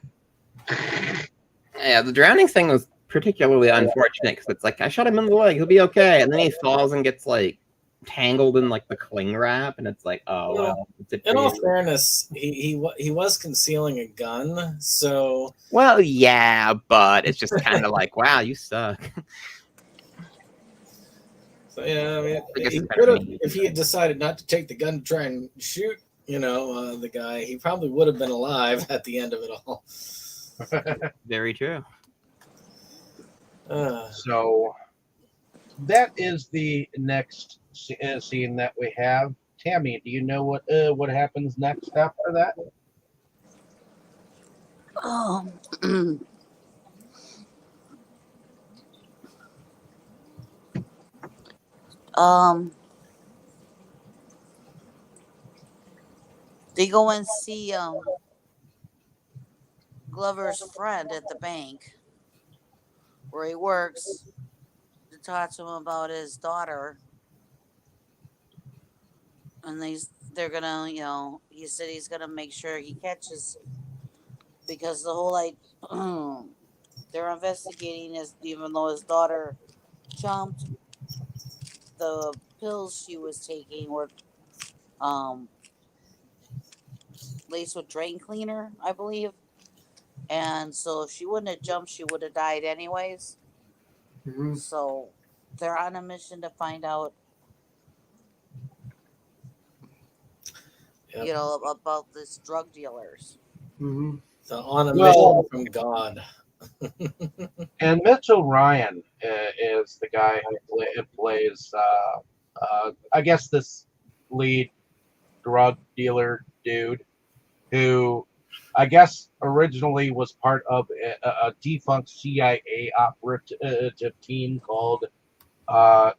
Yeah, the drowning thing was particularly unfortunate because it's like I shot him in the leg, he'll be okay, and then he falls and gets like tangled in like the cling wrap, and it's like, oh well. It's a In all pretty- fairness, he was concealing a gun, so Well, yeah, but it's just kind of like, wow, you suck. yeah. I mean, I guess he it's kind could of have, mean. if he had decided not to take the gun to try and shoot, the guy, he probably would have been alive at the end of it all. Very true. So that is the next scene that we have. Tammy, do you know what happens next after that? They go and see Glover's friend at the bank where he works to talk to him about his daughter. And they're gonna, he said he's gonna make sure he catches, because the whole they're investigating is, even though his daughter jumped, the pills she was taking were laced with drain cleaner, I believe. And so if she wouldn't have jumped, she would have died anyways. Mhm. So they're on a mission to find out, Yep. about this drug dealers. Mhm. So on a Well- mission from God. And Mitchell Ryan is the guy who plays, I guess, this lead drug dealer dude who, I guess, originally was part of a defunct CIA operative team called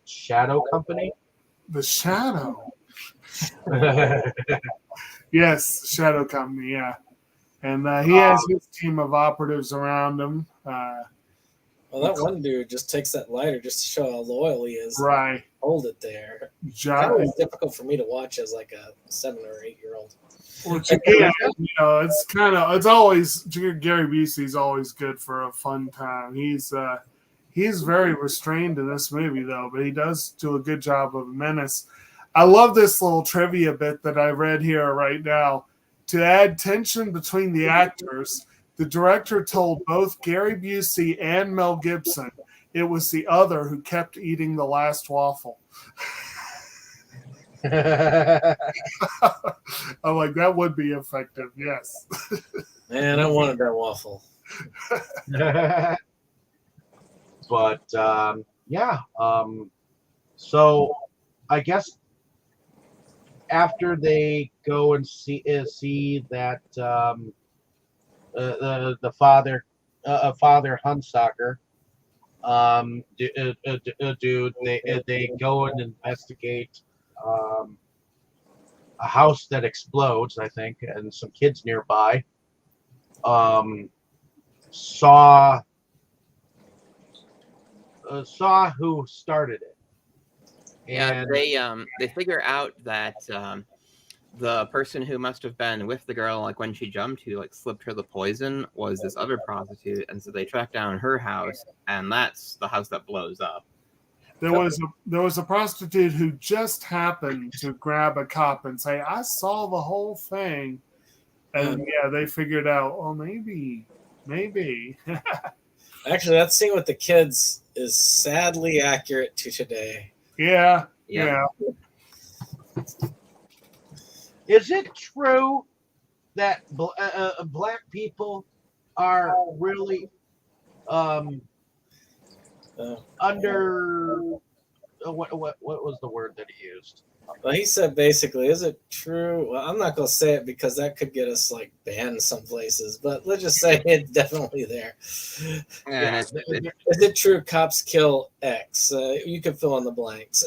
Shadow Company. The Shadow. Yes, Shadow Company, yeah. And he has his team of operatives around him. Well, that one dude just takes that lighter just to show how loyal he is. Right. Hold it there. That John, was difficult for me to watch as like a 7 or 8 year old. which again, it's always Gary Busey's always good for a fun time. He's very restrained in this movie though, but he does do a good job of a menace. I love this little trivia bit that I read here right now. To add tension between the actors, the director told both Gary Busey and Mel Gibson it was the other who kept eating the last waffle. I'm like, that would be effective, yes. Man, I wanted that waffle. But yeah, so I guess after they go and see that the father Hunsaker dude, they go and investigate a house that explodes, I think, and some kids nearby saw who started it. And And they figure out that the person who must have been with the girl, like when she jumped, who like slipped her the poison, was this other prostitute, and so they track down her house, and that's the house that blows up. There was a prostitute who just happened to grab a cop and say, "I saw the whole thing," and yeah, they figured out, oh, maybe. Actually, that scene with the kids is sadly accurate to today. Yeah. is it true that black people are really under what was the word that he used? Well, he said basically, is it true? Well, I'm not going to say it because that could get us like banned some places, but let's just say it's definitely there. And Yeah. Is it true cops kill X? You can fill in the blanks.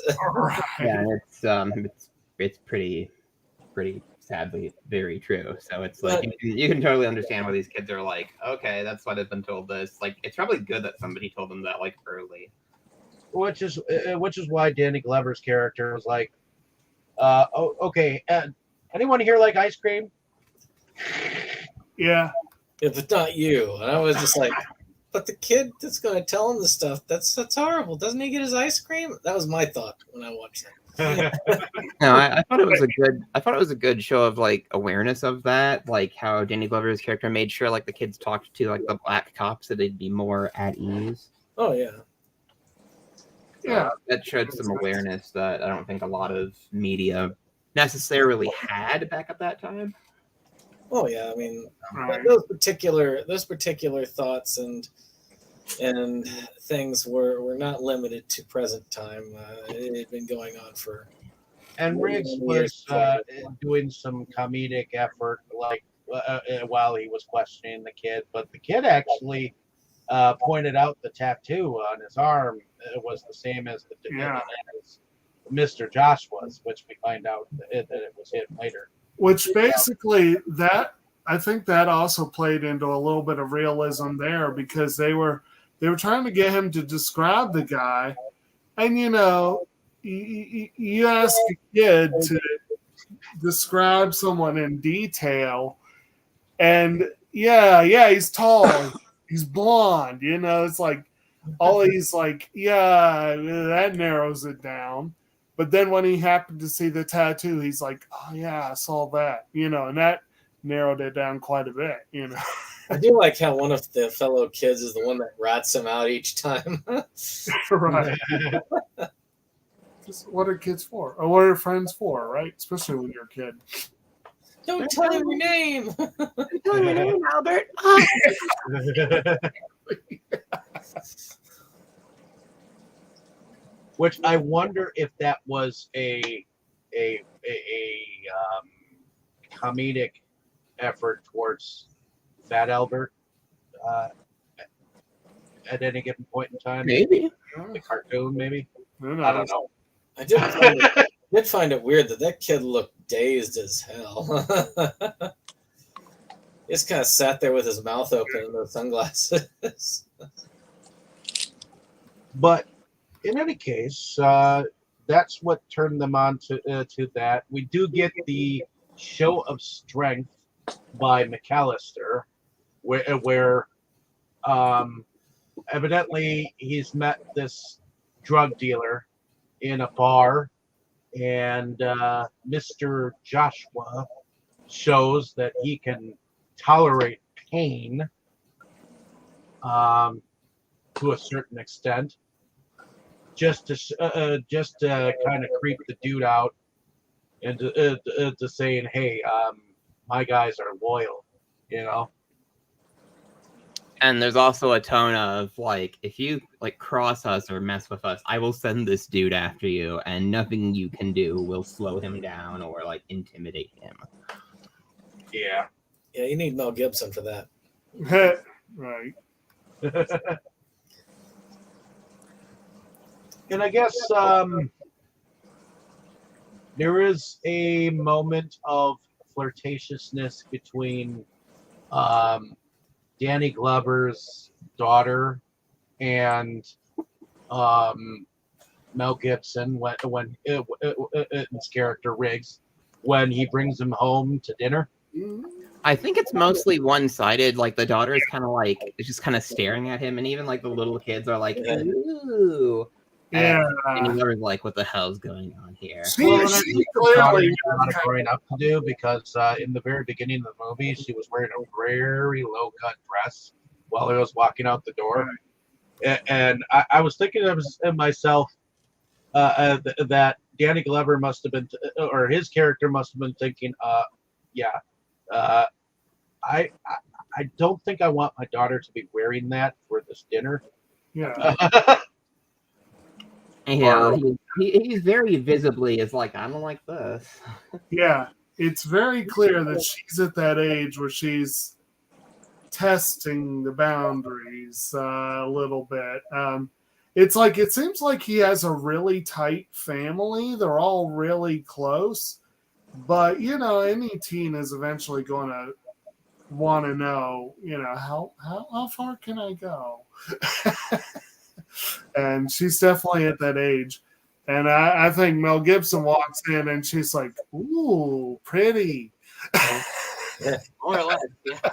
it's pretty sadly very true. So it's like you can totally understand why these kids are like, okay, that's why they've been told this. Like, it's probably good that somebody told them that like early. Which is why Danny Glover's character was like, okay, anyone here like ice cream? Yeah. if it's not you. And I was just like, but the kid that's going to tell him the stuff, that's horrible. Doesn't he get his ice cream? That was my thought when I watched it. No, I thought it was a good show of like awareness of that, like how Danny Glover's character made sure like the kids talked to like the black cops so they'd be more at ease. Oh, yeah. Yeah. That showed some awareness that I don't think a lot of media necessarily had back at that time. Oh, yeah. I mean, Right. those particular thoughts and things were not limited to present time. It had been going on for. And Riggs was doing some comedic effort, like while he was questioning the kid. But the kid actually pointed out the tattoo on his arm was the same as as Mr. Josh was, which we find out that it was him later. Which basically I think that also played into a little bit of realism there, because they were trying to get him to describe the guy, and you ask a kid to describe someone in detail, and he's tall, he's blonde, it's like all he's like, that narrows it down. But then when he happened to see the tattoo, he's like, oh yeah, I saw that, and that narrowed it down quite a bit, I do like how one of the fellow kids is the one that rats him out each time. Right. What are kids for? Or what are friends for, right? Especially when you're a kid. Don't tell him your name. Don't tell him your name, Albert. Which I wonder if that was a comedic effort towards Fat Albert at any given point in time. Maybe. The cartoon, maybe. Who knows? I don't know. I did find it weird that kid looked dazed as hell. He just kind of sat there with his mouth open and those sunglasses. But in any case, that's what turned them on to that. We do get the show of strength by McAllister, where evidently he's met this drug dealer in a bar, and Mr. Joshua shows that he can tolerate pain to a certain extent, just to kind of creep the dude out, and to saying, hey, my guys are loyal, And there's also a tone of like, if you like cross us or mess with us, I will send this dude after you, and nothing you can do will slow him down or like intimidate him. Yeah. Yeah, you need Mel Gibson for that. Right. And I guess there is a moment of flirtatiousness between Danny Glover's daughter and Mel Gibson when his character Riggs, when he brings him home to dinner. I think it's mostly one-sided. Like the daughter is kind of like just kind of staring at him, and even like the little kids are like, "Ooh." Yeah. And you're like, "What the hell's going on here?" Well, She she clearly a lot of growing up to do, because in the very beginning of the movie, she was wearing a very low-cut dress while he was walking out the door, and I was thinking of myself that Danny Glover must have been, or his character must have been thinking, I don't think I want my daughter to be wearing that for this dinner. Yeah. Yeah, he's very visibly is like, I don't like this. Yeah. It's very clear that she's at that age where she's testing the boundaries a little bit. It seems like he has a really tight family. They're all really close. But, any teen is eventually going to want to know, how far can I go? And she's definitely at that age. And I think Mel Gibson walks in and she's like, ooh, pretty. More or less, yeah.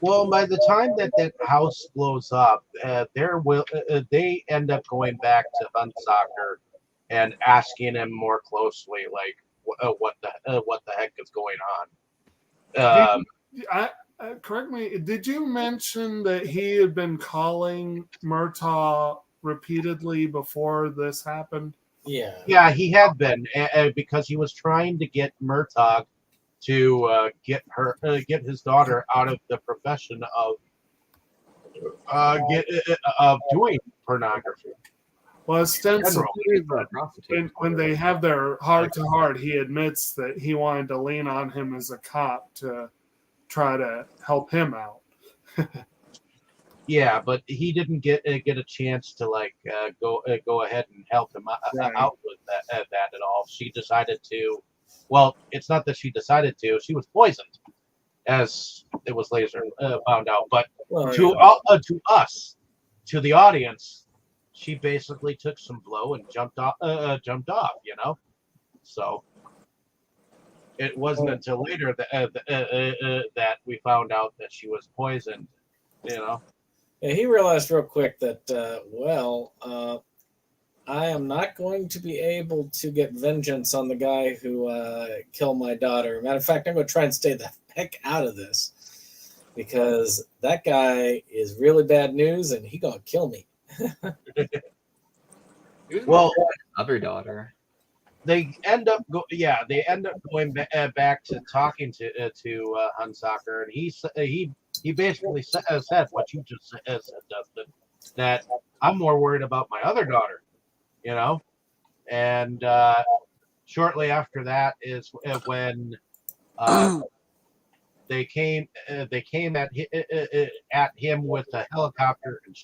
Well, by the time that that house blows up, they end up going back to Hunsaker and asking him more closely, like what the heck is going on. Correct me. Did you mention that he had been calling Murtaugh repeatedly before this happened? Yeah. Yeah, he had been because he was trying to get Murtaugh to get his daughter out of the profession of doing pornography. Well, ostensibly, He's a prostitute. when they have their heart to heart, he admits that he wanted to lean on him as a cop to try to help him out. Yeah, but he didn't get a chance to go ahead and help him Right. out with that at all. She decided to. Well, it's not that she decided to. She was poisoned, as it was later found out. But Well, to us, to the audience, she basically took some blow and jumped off. You know, so it wasn't until later that we found out that she was poisoned. You know. yeah, he realized real quick that, I am not going to be able to get vengeance on the guy who killed my daughter. Matter of fact, I'm going to try and stay the heck out of this because that guy is really bad news and he going to kill me. Well, Other daughter. they end up going back to talking to Hunsaker, and he basically said what you just said, Dustin, that I'm more worried about my other daughter, you know, and shortly after that is when they came at him with a helicopter and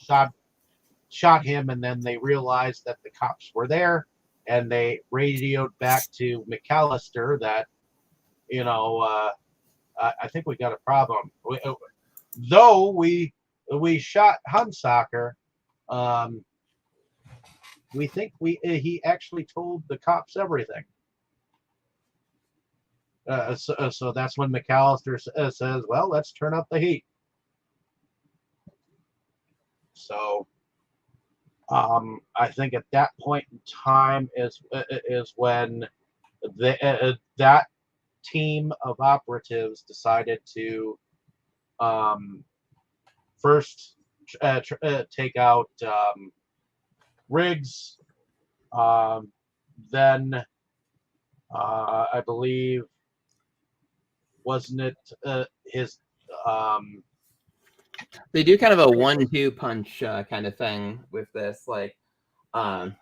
shot him, and then they realized that the cops were there, and they radioed back to McAllister that, you know, I think we got a problem. Though we shot Hunsaker, we think he actually told the cops everything. So that's when McAllister says, "Well, let's turn up the heat." So I think at that point in time is when that team of operatives decided to first take out Riggs, then I believe, wasn't it his They do kind of a 1-2 punch kind of thing with this. Like, I'm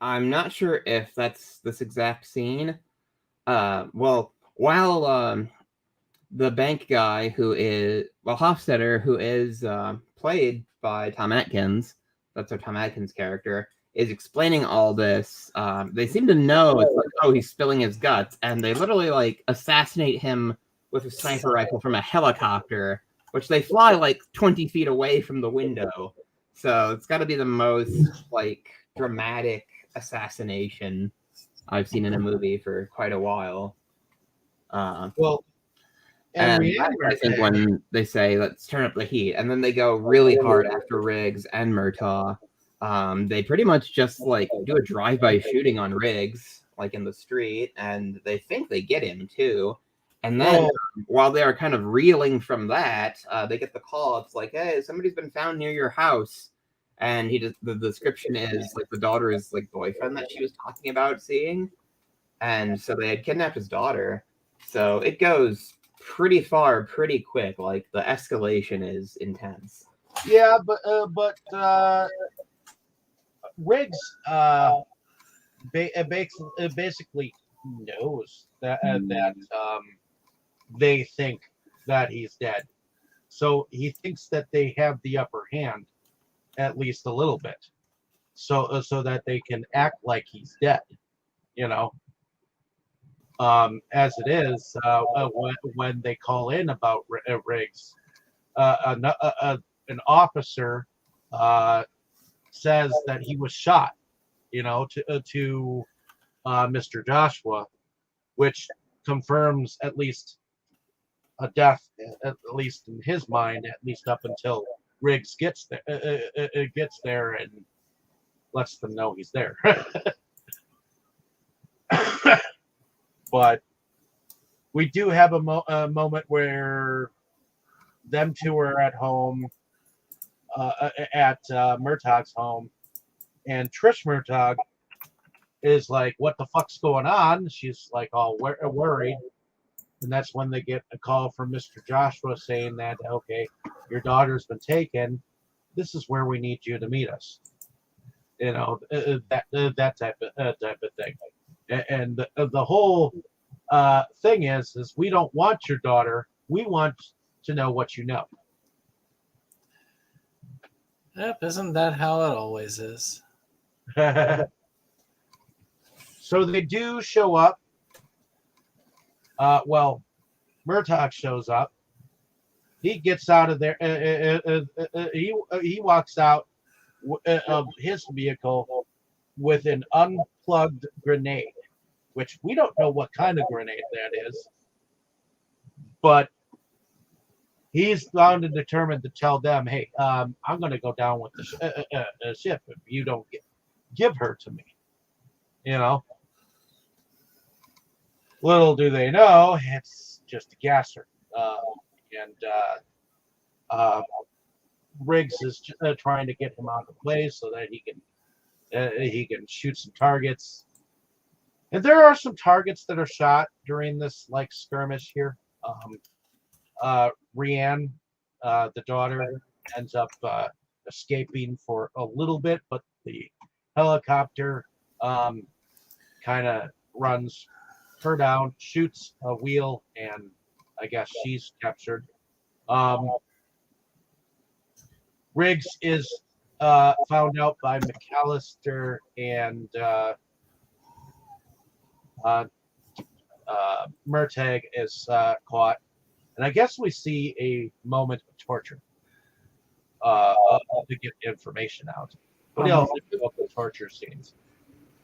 not sure if that's this exact scene. Well, while the bank guy Hofstetter, who is played by Tom Atkins, that's our Tom Atkins character, is explaining all this. They seem to know it's like, oh, he's spilling his guts, and they literally like assassinate him with a sniper rifle from a helicopter, which they fly like 20 feet away from the window. So it's got to be the most like dramatic assassination I've seen in a movie for quite a while. well, and I think when they say, let's turn up the heat, and then they go really hard after Riggs and Murtaugh, they pretty much just like do a drive-by shooting on Riggs, like in the street, and they think they get him too. And then while they are kind of reeling from that, they get the call. It's like, hey, somebody's been found near your house. And the description is like the daughter is like boyfriend that she was talking about seeing. And so they had kidnapped his daughter. So it goes pretty far, pretty quick. Like the escalation is intense. Yeah, but Riggs basically knows that they think that he's dead, so he thinks that they have the upper hand, at least a little bit, so that they can act like he's dead, you know. As it is, when they call in about Riggs, an officer says that he was shot, you know, to Mr. Joshua, which confirms at least a death, at least in his mind, at least up until Riggs gets there and lets them know he's there. But we do have a moment where them two are at home, at Murtaugh's home, and Trish Murtaugh is like, "What the fuck's going on?" She's like all worried, and that's when they get a call from Mr. Joshua saying that, "Okay, your daughter's been taken. This is where we need you to meet us." You know, that type of thing. And the whole thing is we don't want your daughter. We want to know what you know. Yep, isn't that how it always is? So they do show up. Well, Murtaugh shows up. He gets out of there. He walks out of his vehicle with an unplugged grenade, which we don't know what kind of grenade that is. But he's bound and determined to tell them, "Hey, I'm going to go down with the ship if you don't give her to me." You know. Little do they know, it's just a gasser. Riggs is trying to get him out of the way so that he can shoot some targets. And there are some targets that are shot during this like skirmish here. Rianne, the daughter, ends up escaping for a little bit, but the helicopter kind of runs her down, shoots a wheel, and I guess she's captured. Riggs is found out by McAllister, and Murtaugh is caught. And I guess we see a moment of torture to get information out. What else about the torture scenes?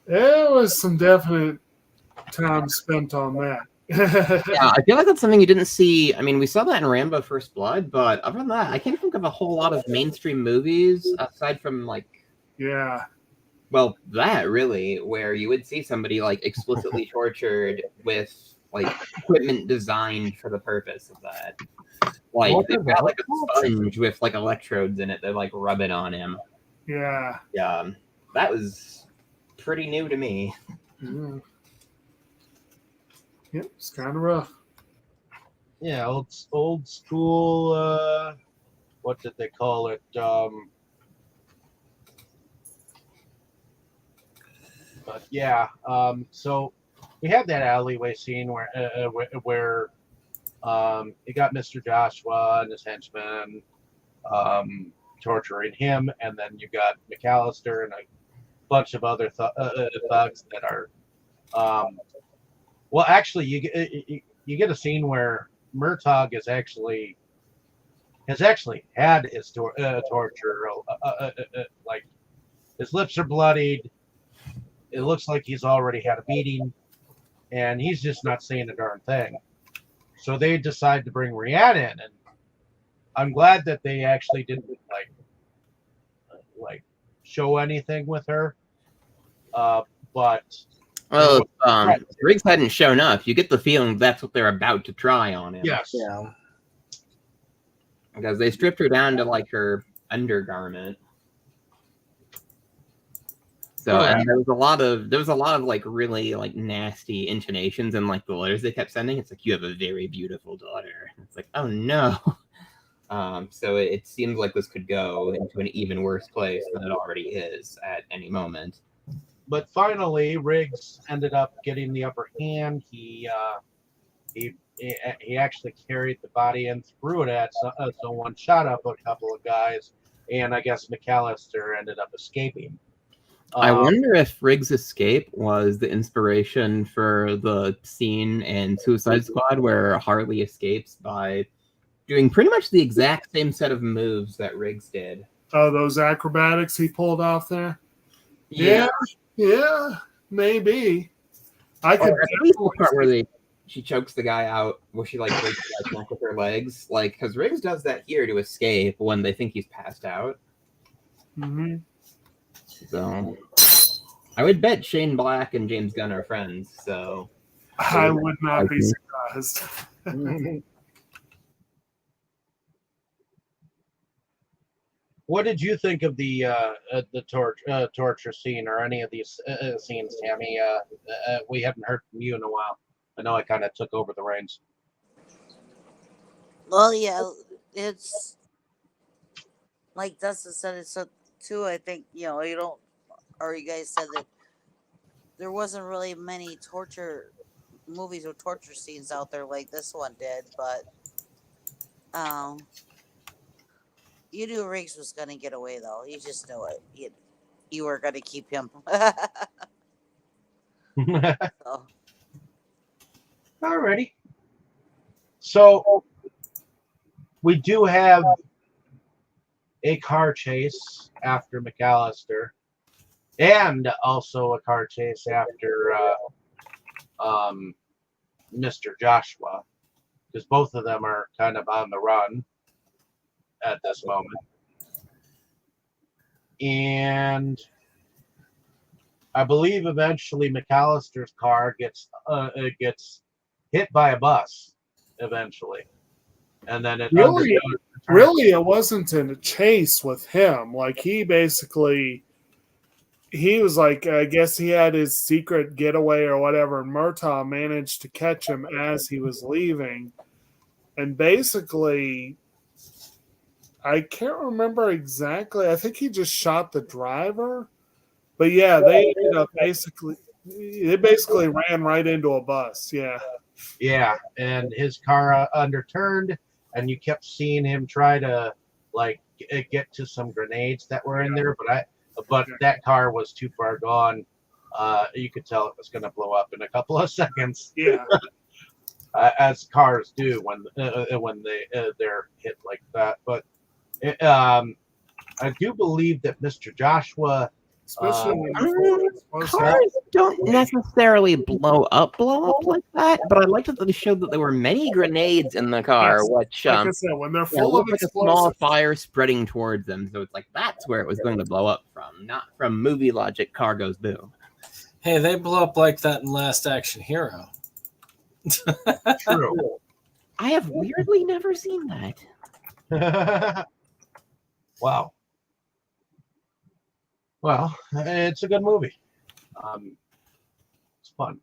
There was some definite time spent on that. Yeah, I feel like that's something you didn't see. I mean, we saw that in Rambo First Blood, but other than that, I can't think of a whole lot of mainstream movies aside from like, Yeah. well, that really, where you would see somebody like explicitly tortured with like equipment designed for the purpose of that. Like they've got like a sponge with like electrodes in it. They're like rubbing on him. Yeah. Yeah, that was pretty new to me. Mm. Yep, it's kind of rough. Yeah, old school. What did they call it? But yeah. So we had that alleyway scene where you got Mr. Joshua and his henchmen torturing him, and then you got McAllister and a bunch of other thugs that are. Well, actually, you get a scene where Murtaugh has actually had his torture. Like his lips are bloodied. It looks like he's already had a beating, and he's just not saying a darn thing. So they decide to bring Rianne in, and I'm glad that they actually didn't like show anything with her. But well, if Riggs hadn't shown up, you get the feeling that's what they're about to try on him. Yes. Yeah. Because they stripped her down to like her undergarment. So and there was a lot of like really like nasty intonations in like the letters they kept sending. It's like, you have a very beautiful daughter. And it's like, oh no. So it seems like this could go into an even worse place than it already is at any moment. But finally, Riggs ended up getting the upper hand. He actually carried the body and threw it at someone, shot up a couple of guys, and I guess McAllister ended up escaping. I wonder if Riggs' escape was the inspiration for the scene in Suicide Squad where Harley escapes by doing pretty much the exact same set of moves that Riggs did. Oh, those acrobatics he pulled off there? Yeah. Yeah, maybe. I could at least the part where she chokes the guy out where she like breaks the guy's neck with her legs, like because Riggs does that here to escape when they think he's passed out. Mm-hmm. So I would bet Shane Black and James Gunn are friends. So I would not be surprised. What did you think of the torture scene or any of these scenes, Tammy? We haven't heard from you in a while. I know I kind of took over the reins. Well, yeah, it's like Dustin said. It's too. I think you don't, or you guys said that there wasn't really many torture movies with torture scenes out there like this one did, but you knew Riggs was gonna get away though. You just knew it. You were gonna keep him. So. Alrighty. So we do have a car chase after McAllister, and also a car chase after Mr. Joshua, because both of them are kind of on the run at this moment. And I believe eventually McAllister's car gets hit by a bus eventually, and then it really it wasn't in a chase with him. Like he was like, I guess he had his secret getaway or whatever, and Murtaugh managed to catch him as he was leaving, and basically I can't remember exactly. I think he just shot the driver. But yeah, they basically ran right into a bus. Yeah. Yeah, and his car underturned, and you kept seeing him try to like get to some grenades that were in there, but that car was too far gone. You could tell it was going to blow up in a couple of seconds. Yeah. As cars do when they're hit like that. But I do believe that Mr. Joshua. Especially cars don't necessarily blow up like that, but I liked that they showed that there were many grenades in the car, yes, which like I said, when they're full of like a small fire spreading towards them. So it's like that's where it was going to blow up from, not from movie logic. Car goes boom. Hey, they blow up like that in Last Action Hero. True. I have weirdly never seen that. Wow. Well, it's a good movie. It's fun,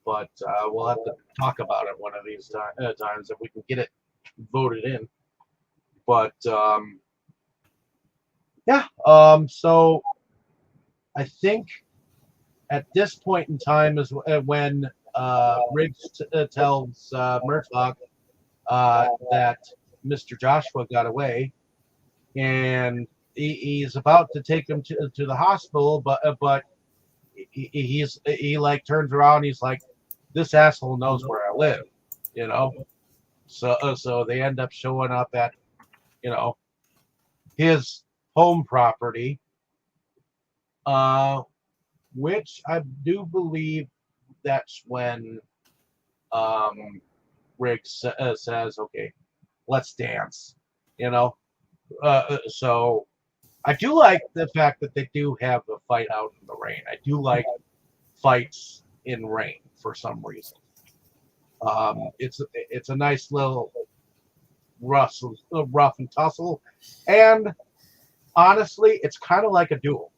but we'll have to talk about it one of these times if we can get it voted in. But yeah, so I think at this point in time is when Riggs tells Murtaugh that Mr. Joshua got away, and he's about to take him to the hospital, but he like turns around. He's like, this asshole knows where I live, you know. So they end up showing up at, his home property, which I do believe that's when Riggs says, "Okay, let's dance," So I do like the fact that they do have a fight out in the rain. I do like fights in rain for some reason. It's a nice little rough and tussle, and honestly, it's kind of like a duel.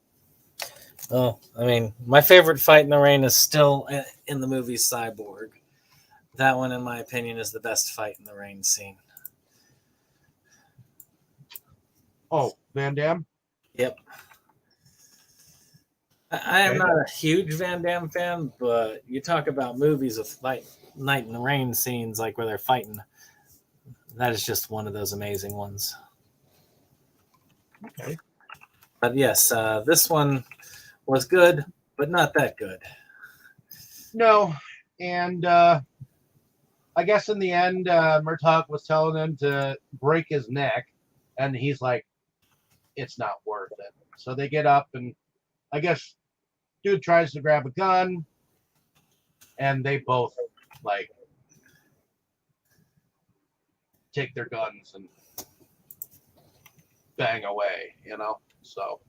Oh, I mean, my favorite fight in the rain is still in the movie Cyborg. That one, in my opinion, is the best fight in the rain scene. Oh, Van Damme? Yep. I am not a huge Van Damme fan, but you talk about movies of night in the rain scenes, like where they're fighting. That is just one of those amazing ones. Okay. But yes, this one was good, but not that good. No, and I guess in the end, Murtaugh was telling him to break his neck, and he's like, it's not worth it. So they get up, and I guess dude tries to grab a gun, and they both like take their guns and bang away, you know. So,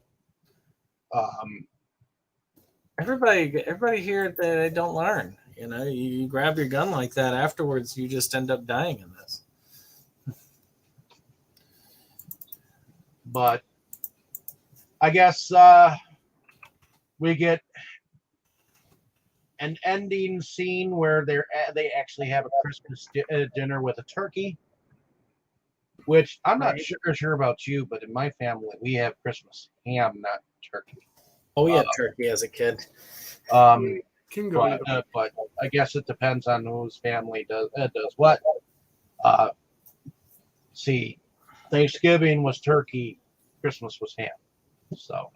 everybody here, they don't learn. You know, you grab your gun like that, afterwards you just end up dying in this. but I guess we get an ending scene where they actually have a Christmas dinner with a turkey, which I'm not sure about you, but in my family we have Christmas ham, not turkey. Oh, we had turkey as a kid. Can go But I guess it depends on whose family does what. See, Thanksgiving was turkey, Christmas was ham. So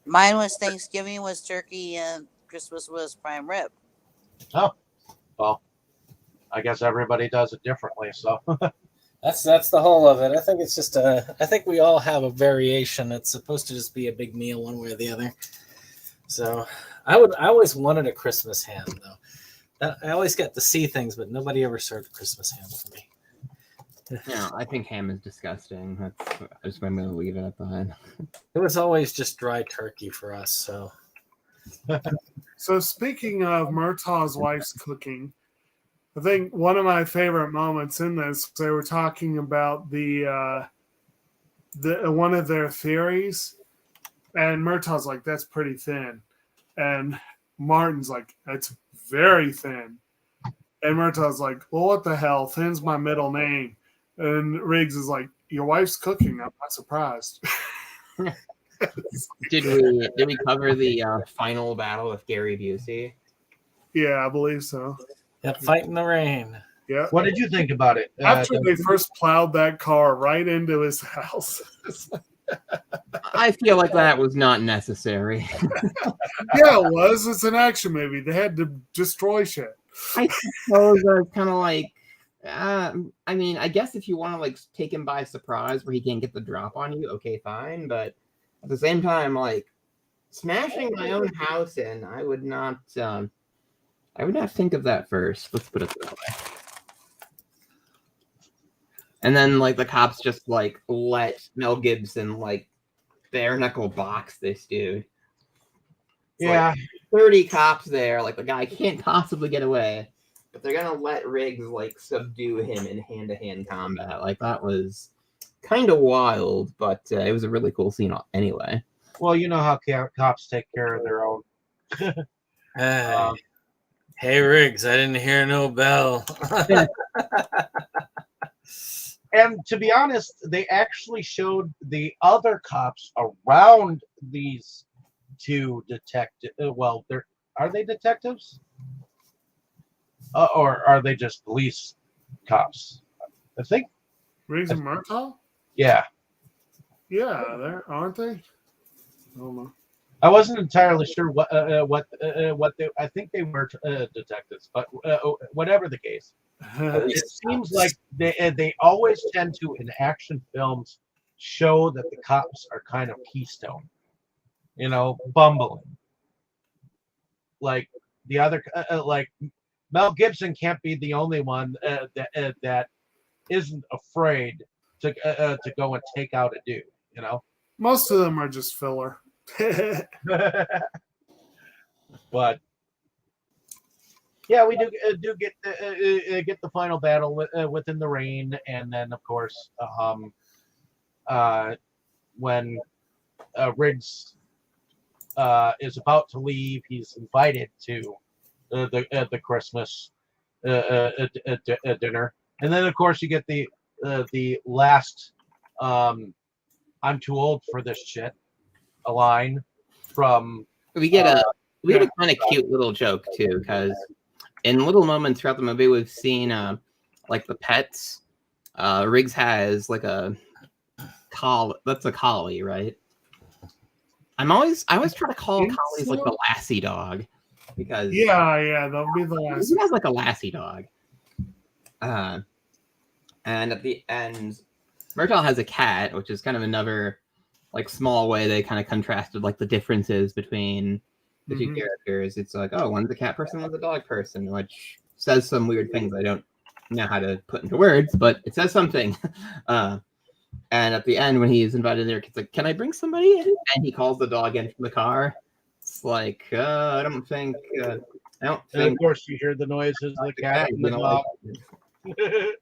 Mine was Thanksgiving was turkey and Christmas was prime rib. oh, well, I guess everybody does it differently. So That's the whole of it. I think it's just I think we all have a variation. It's supposed to just be a big meal one way or the other. So I always wanted a Christmas ham though. I always got to see things, but nobody ever served Christmas ham for me. No, I think ham is disgusting. I just I'm going to leave it at that. It was always just dry turkey for us. So So speaking of Murtaugh's wife's cooking, I think one of my favorite moments in this, they were talking about the one of their theories, and Murtaugh's like, "That's pretty thin," and Martin's like, "That's very thin," and Murtaugh's like, "Well, what the hell? Thin's my middle name," and Riggs is like, "Your wife's cooking. I'm not surprised." Did we cover the final battle with Gary Busey? Yeah, I believe so. yep, fight in the rain. Yeah. what did you think about it? After they first plowed that car right into his house. I feel like that was not necessary. Yeah, it was. It's an action movie. They had to destroy shit. I suppose that's kind of like, I mean, I guess if you want to like take him by surprise where he can't get the drop on you, okay, fine. But at the same time, like smashing my own house in, I would not think of that first. Let's put it that way. And then like the cops just like let Mel Gibson like bare knuckle box this dude. It's Yeah. like 30 cops there, like the guy can't possibly get away, but they're gonna let Riggs like subdue him in hand-to-hand combat. Like that was kind of wild, but it was a really cool scene anyway. Well, you know how cops take care of their own. Hey Riggs, I didn't hear no bell. And to be honest, they actually showed the other cops around these two detectives. Well, are they detectives? Or are they just police cops? I think. Riggs and Murtaugh? Yeah. Yeah, there aren't they? I don't know. I wasn't entirely sure what they. I think they were detectives, but whatever the case. It seems like they always tend to, in action films, show that the cops are kind of keystone, you know, bumbling. Like the other, like Mel Gibson can't be the only one that isn't afraid to go and take out a dude, you know. Most of them are just filler. But yeah, we do get the final battle within the rain, and then of course when Riggs is about to leave, he's invited to the Christmas dinner, and then of course you get the last "I'm too old for this shit" a line from. We get a kind of cute little joke too, because in little moments throughout the movie, we've seen like the pets. Riggs has like a collie. That's a collie, right? I always try to call collies like the lassie dog, because yeah, that'll be the last. He has like a lassie dog. And at the end, Murtaugh has a cat, which is kind of another like small way they kind of contrasted like the differences between the two characters. It's like, oh, one's a cat person, one's a dog person, which says some weird things I don't know how to put into words, but it says something. And at the end, when he's invited there, it's like, "Can I bring somebody in?" And he calls the dog in from the car. It's like, I don't think. I don't And think. of course, you hear the noises of the cat and the gonna dog. like it.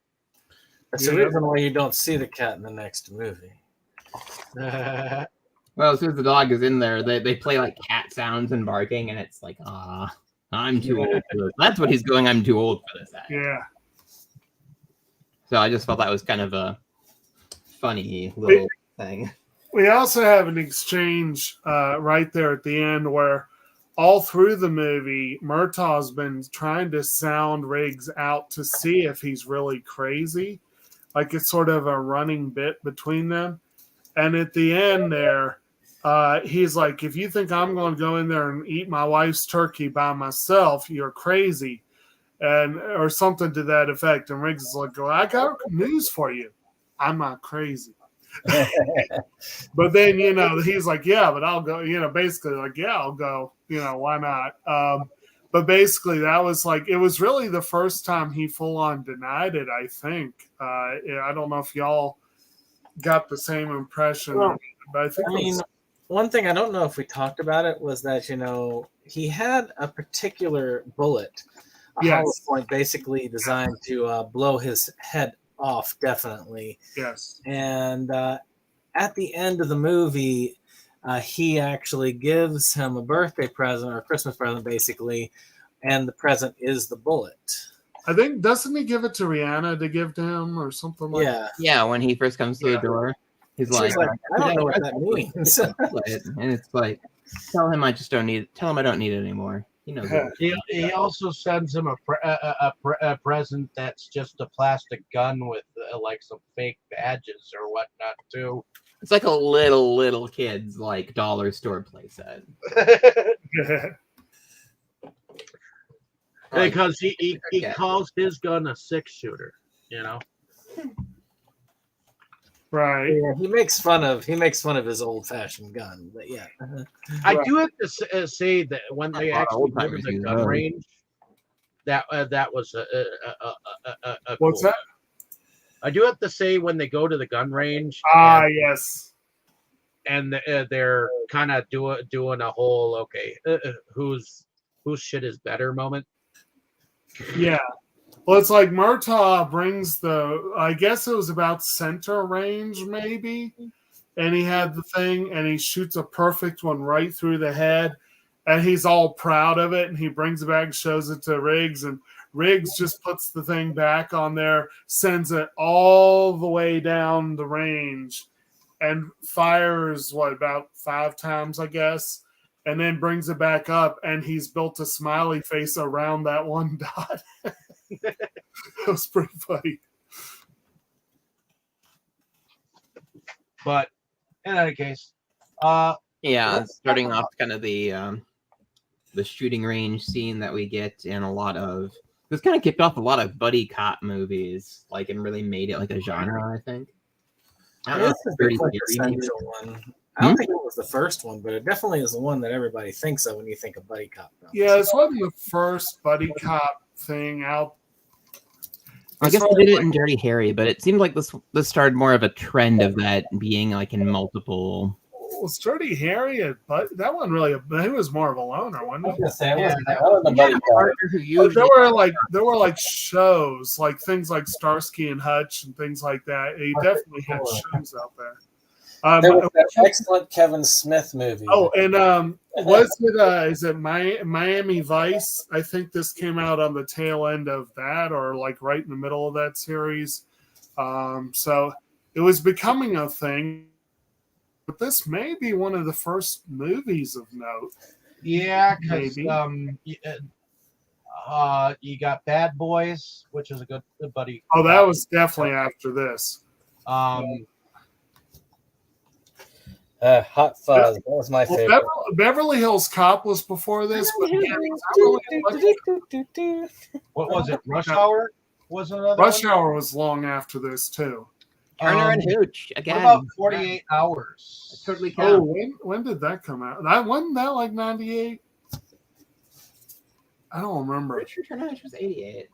That's the reason why you don't see the cat in the next movie. Well, as soon as the dog is in there, they play like cat sounds and barking, and it's like, I'm too old for this. That's what he's going. I'm too old for this. At. Yeah. So I just felt that was kind of a funny little thing. We also have an exchange right there at the end where all through the movie, Murtaugh's been trying to sound Riggs out to see if he's really crazy. Like it's sort of a running bit between them. And at the end there, he's like, if you think I'm going to go in there and eat my wife's turkey by myself, you're crazy. And or something to that effect. And Riggs is like, well, I got news for you. I'm not crazy. But then, he's like, yeah, but I'll go, basically like, yeah, I'll go, why not? But basically that was like, it was really the first time he full on denied it, I think. I don't know if y'all got the same impression, Well, but I think one thing I don't know if we talked about it was that, he had a particular bullet, a hollow point basically designed to blow his head off, definitely. Yes. And at the end of the movie, he actually gives him a birthday present or a Christmas present, basically, and the present is the bullet. I think, doesn't he give it to Rihanna to give to him or something like that? Yeah, when he first comes to the door, he's like, I don't know what that means. And it's like, tell him I don't need it anymore. He knows it. He also sends him a present that's just a plastic gun with like some fake badges or whatnot too. It's like a little kid's like dollar store playset. Because he calls his gun a 6-shooter, Right. Yeah, he makes fun of his old fashioned gun, but yeah. I do have to say that when they actually go to the gun range, that was a What's cool. that? I do have to say when they go to the gun range. Yes. And they're kind of doing a whole whose shit is better moment. Yeah. Well, it's like Murtaugh brings I guess it was about center range, maybe. And he had the thing, and he shoots a perfect one right through the head. And he's all proud of it. And he brings it back and shows it to Riggs. And Riggs just puts the thing back on there, sends it all the way down the range, and fires, about 5 times, I guess. And then brings it back up, and he's built a smiley face around that one dot. It was pretty funny. But in any case, starting off kind of the shooting range scene that we get in a lot of this kind of kicked off a lot of buddy cop movies, like, and really made it like a genre, I think. I don't know I don't think it was the first one, but it definitely is the one that everybody thinks of when you think of buddy cop films. Yeah, it's one of the first buddy cop thing out. I guess they did it in Dirty Harry, but it seemed like this started more of a trend of that being like in multiple. Was Dirty Harry, but that one really, he was more of a loner, wasn't he? There were like shows, like things like Starsky and Hutch and things like that. He definitely had shows out there. There was that excellent Kevin Smith movie. Oh, and is it Miami Vice? I think this came out on the tail end of that, or like right in the middle of that series. So it was becoming a thing. But this may be one of the first movies of note. Yeah, because you got Bad Boys, which is a good buddy. Oh, that was definitely after this. Hot Fuzz. That was my favorite. Beverly Hills Cop was before this. But what was it? Rush Hour? Was another Rush one? Hour was long after this too. Turner and Hooch again. What about 48 Hours? Totally count. Oh, when did that come out? Wasn't that like 98? I don't remember. Richard Turner was 88.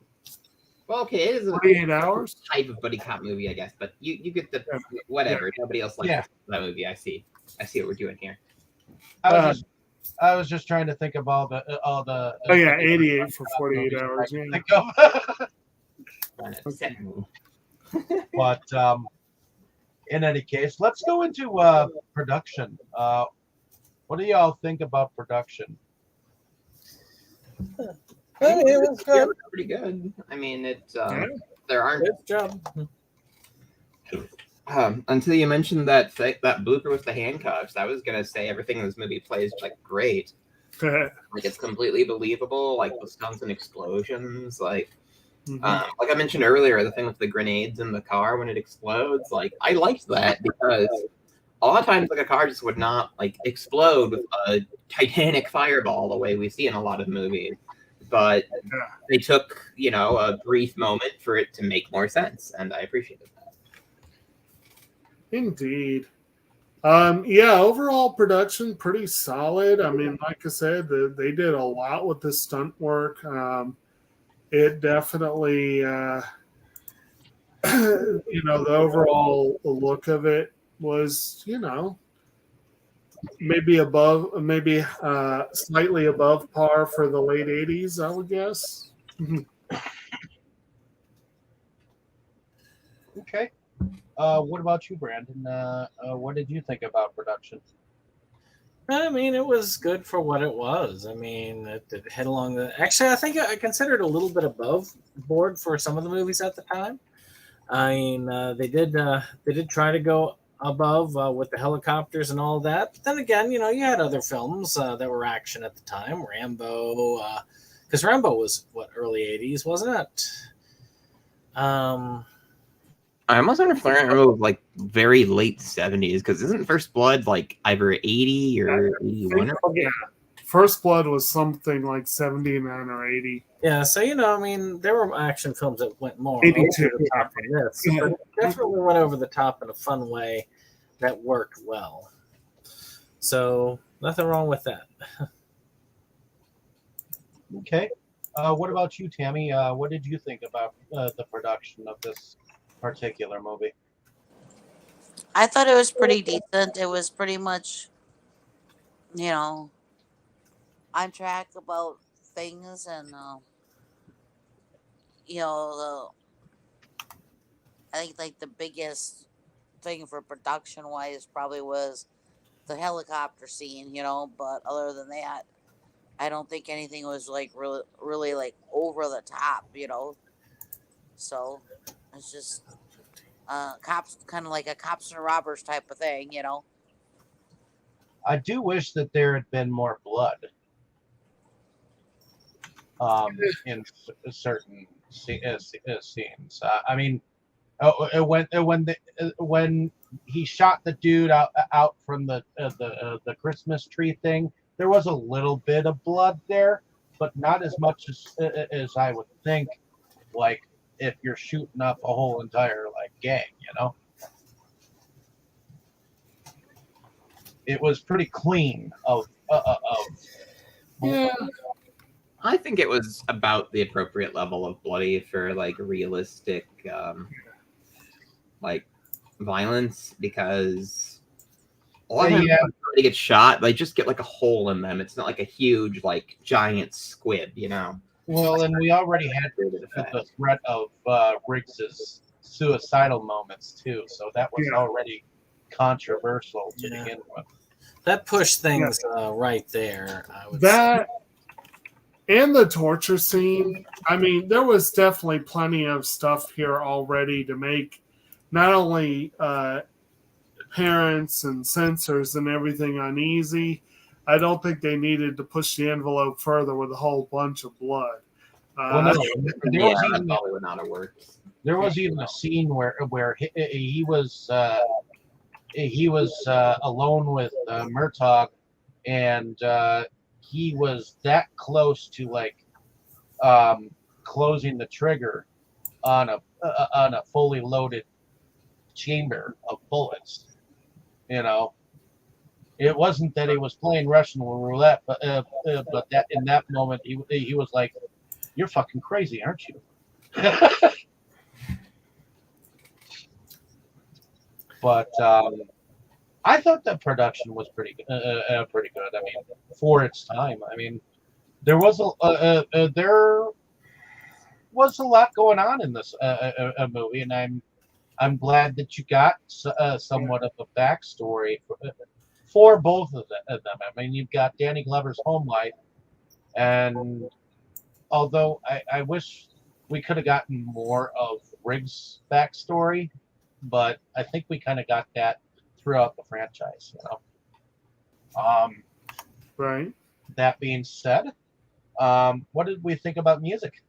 Well, okay, it is a 48 hours. type of buddy cop movie, I guess, but you get the whatever. Nobody else likes that movie. I see what we're doing here. I was just trying to think of all the Oh yeah, 88 for 48 hours. Yeah. think of. But in any case, let's go into production. What do y'all think about production? It was good. Pretty good. I mean, it's there aren't. Good job. Until you mentioned that blooper with the handcuffs, I was gonna say everything in this movie plays like great. Like it's completely believable. Like the stunts and explosions. Like I mentioned earlier, the thing with the grenades in the car when it explodes. Like I liked that because a lot of times like a car just would not like explode with a titanic fireball the way we see in a lot of movies. But they took, a brief moment for it to make more sense, and I appreciated that. Indeed. Overall production pretty solid. I mean, like I said, they did a lot with the stunt work. It definitely, the overall look of it was, maybe slightly above par for the late 80s, I would guess. Okay. What about you, Brandon? What did you think about production? I mean, it was good for what it was. I mean, it hit along the. Actually, I think I considered a little bit above board for some of the movies at the time. I mean, they did try to go above with the helicopters and all that. But then again, you had other films that were action at the time. Rambo, because Rambo was early 80s, wasn't it? I almost wonder if Rambo was like very late 70s, because isn't First Blood like either 80 or 81? Yeah. First Blood was something like 79 or 80. Yeah, so I mean, there were action films that went more 82, over the top than this, but it definitely went over the top in a fun way that worked well. So nothing wrong with that. Okay. What about you, Tammy? What did you think about the production of this particular movie? I thought it was pretty decent. It was pretty much, on track about things, and I think like the biggest thing for production wise probably was the helicopter scene, but other than that, I don't think anything was like really like over the top, So it's just cops, kind of like a cops and robbers type of thing, I do wish that there had been more blood in certain scenes. I mean, when he shot the dude out from the Christmas tree thing, there was a little bit of blood there, but not as much as I would think. Like if you're shooting up a whole entire gang, It was pretty clean of. Yeah. I think it was about the appropriate level of bloody for realistic violence, because a lot of times when somebody gets shot, they just get a hole in them. It's not like a huge giant squib, Well, and we already had the threat of Riggs's suicidal moments too, so that was already controversial to begin with. That pushed things right there, I would say. And the torture scene. I mean, there was definitely plenty of stuff here already to make not only parents and censors and everything uneasy. I don't think they needed to push the envelope further with a whole bunch of blood. Probably would not have worked. There was even a scene where he was alone with Murtaugh, and he was that close to closing the trigger on a fully loaded chamber of bullets. It wasn't that he was playing Russian roulette, but that in that moment he was like, "You're fucking crazy, aren't you?" But I thought the production was pretty good. Pretty good. I mean, for its time. I mean, there was a lot going on in this movie, and I'm glad that you got somewhat of a backstory for both of them. I mean, you've got Danny Glover's home life, and although I wish we could have gotten more of Riggs' backstory, but I think we kind of got that throughout the franchise. Right. That being said, what did we think about music?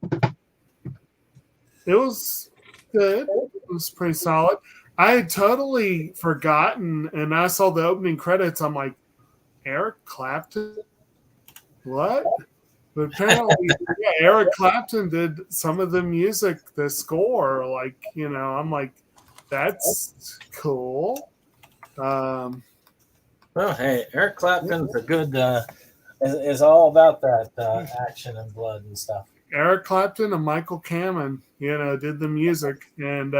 It was good. It was pretty solid. I had totally forgotten, and I saw the opening credits. I'm like, Eric Clapton? What? But apparently, yeah, Eric Clapton did some of the music, the score. Like, I'm like, that's cool. Well, hey, Eric Clapton's a good, is all about that action and blood and stuff. Eric Clapton and Michael Kamen, did the music. And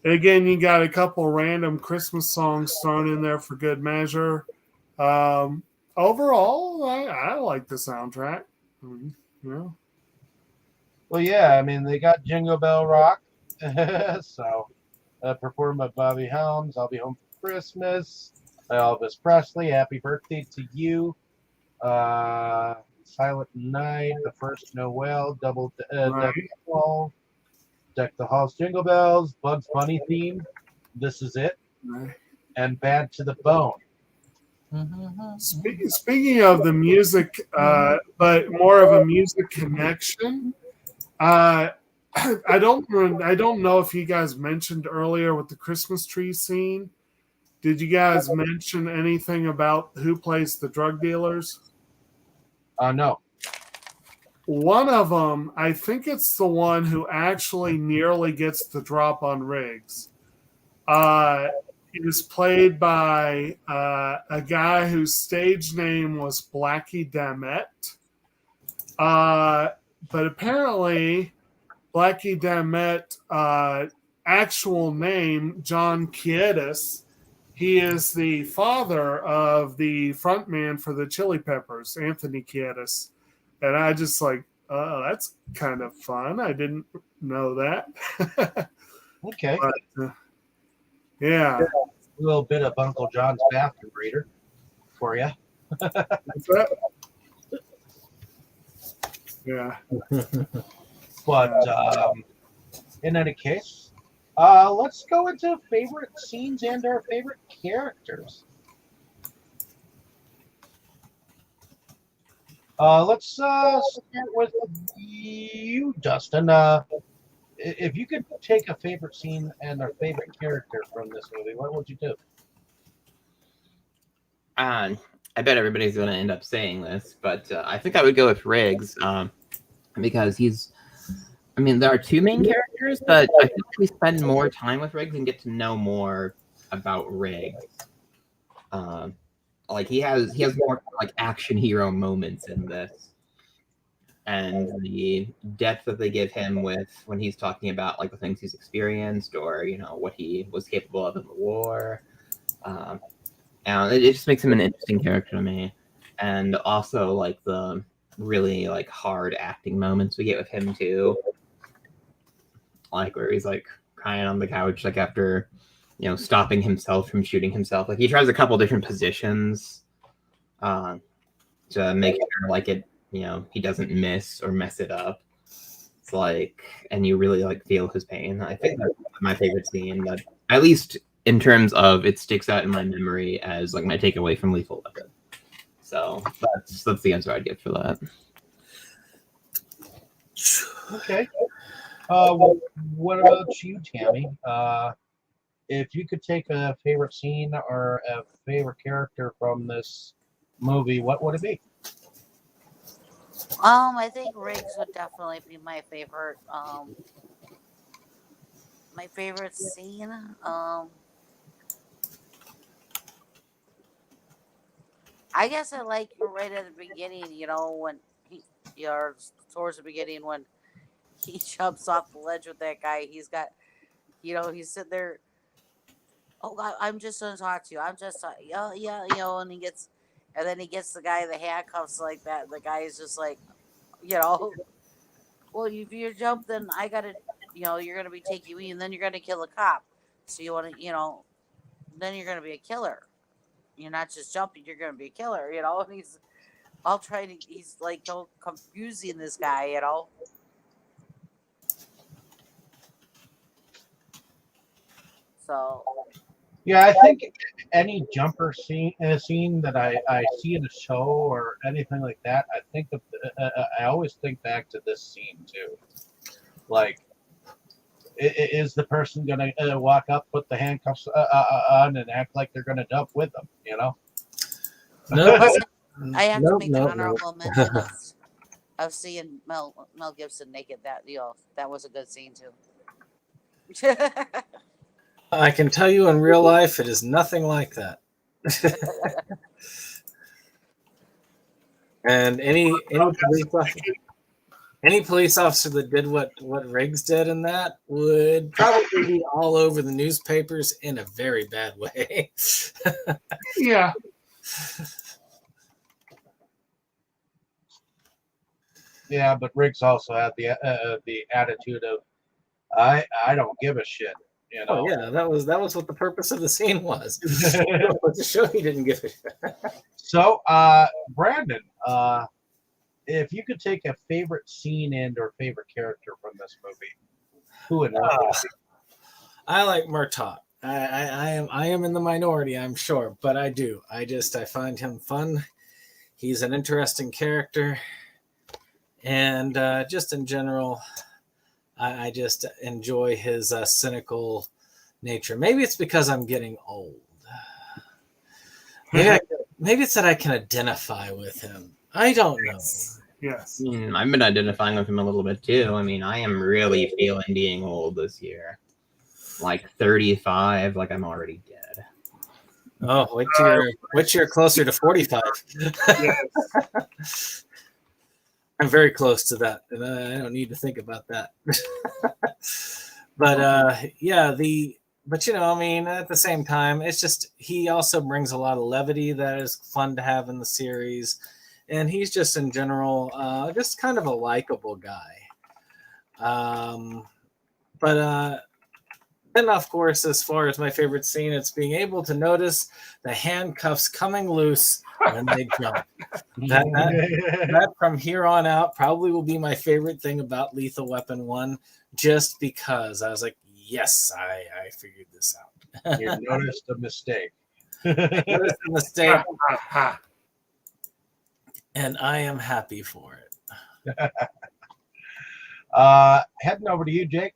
again, you got a couple random Christmas songs thrown in there for good measure. Overall, I like the soundtrack. Well, yeah, I mean, they got Jingle Bell Rock, so performed by Bobby Helms, I'll Be Home for Christmas, by Elvis Presley, Happy Birthday to You, Silent Night, The First Noel, Double Deck the Hall, Deck the Halls Jingle Bells, Bugs Bunny theme, This Is It, and Bad to the Bone. Speaking of the music, but more of a music connection, I don't know if you guys mentioned earlier with the Christmas tree scene. Did you guys mention anything about who plays the drug dealers? No. One of them, I think it's the one who actually nearly gets the drop on Riggs. It was played by a guy whose stage name was Blackie Dammit. But apparently, Blackie Dammit, actual name, John Kiedis, he is the father of the frontman for the Chili Peppers, Anthony Kiedis. And I just like, oh, that's kind of fun. I didn't know that. Okay. But, yeah. A little bit of Uncle John's bathroom reader for you. Yeah. But in any case, let's go into favorite scenes and our favorite characters. Let's start with you, Dustin. If you could take a favorite scene and a favorite character from this movie, what would you do? I bet everybody's going to end up saying this, but I think I would go with Riggs because there are two main characters, but I think we spend more time with Riggs and get to know more about Riggs. He has more like action hero moments in this. And the depth that they give him with when he's talking about like the things he's experienced or what he was capable of in the war, and it just makes him an interesting character to me. And also like the really like hard acting moments we get with him too, like where he's like crying on the couch like after stopping himself from shooting himself. Like he tries a couple different positions to make sure like it. He doesn't miss or mess it up. It's like, and you really like feel his pain. I think that's my favorite scene, that at least in terms of it sticks out in my memory as like my takeaway from Lethal Weapon. So that's the answer I'd give for that. Okay. What about you, Tammy? If you could take a favorite scene or a favorite character from this movie, what would it be? I think Riggs would definitely be my favorite. My favorite scene. I guess I like right at the beginning. When towards the beginning when he jumps off the ledge with that guy. He's got, he's sitting there. Oh God, I'm just gonna talk to you. I'm just, yeah, yeah, and then he gets the guy in the handcuffs like that. And the guy is just like, well, if you jump, then I gotta, you're gonna be taking me, and then you're gonna kill a cop. So you want to, then you're gonna be a killer. You're not just jumping. You're gonna be a killer. And he's like, don't confusing this guy. So Yeah, I think any jumper scene that I see in a show or anything like that, I think of, I always think back to this scene too. Like, is the person gonna walk up, put the handcuffs on, and act like they're gonna jump with them? No, I have to make an no. honorable mention of seeing Mel Gibson naked. That was a good scene too. I can tell you in real life, it is nothing like that. And any police officer that did what Riggs did in that would probably be all over the newspapers in a very bad way. Yeah. Yeah, but Riggs also had the attitude of I don't give a shit. Oh yeah, that was what the purpose of the scene was. To show he didn't give a shit. So, Brandon, if you could take a favorite scene or favorite character from this movie, who and what would it be? I like Murtaugh. I am in the minority, I'm sure, but I do. I find him fun. He's an interesting character, and just in general, I just enjoy his cynical nature. Maybe it's because I'm getting old. Maybe it's that I can identify with him. I don't know. Yes. I've been identifying with him a little bit too. I mean, I am really feeling being old this year. Like 35, like I'm already dead. Oh, wait till you're closer to 45. Yes. I'm very close to that, and I don't need to think about that. But I mean, at the same time, it's just he also brings a lot of levity that is fun to have in the series, and he's just in general just kind of a likable guy. Then, of course, as far as my favorite scene, it's being able to notice the handcuffs coming loose when they jump. That from here on out probably will be my favorite thing about Lethal Weapon 1, just because I was like, yes, I figured this out. You noticed a mistake. I noticed a mistake, and I am happy for it. Heading over to you, Jake.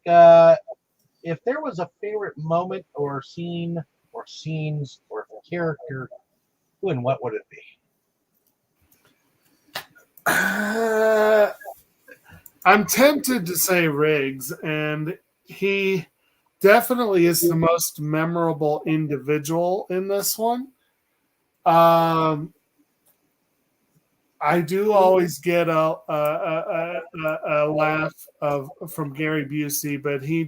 If there was a favorite moment or scene or scenes or character, who and what would it be? I'm tempted to say Riggs, and he definitely is the most memorable individual in this one. I do always get a laugh from Gary Busey, but he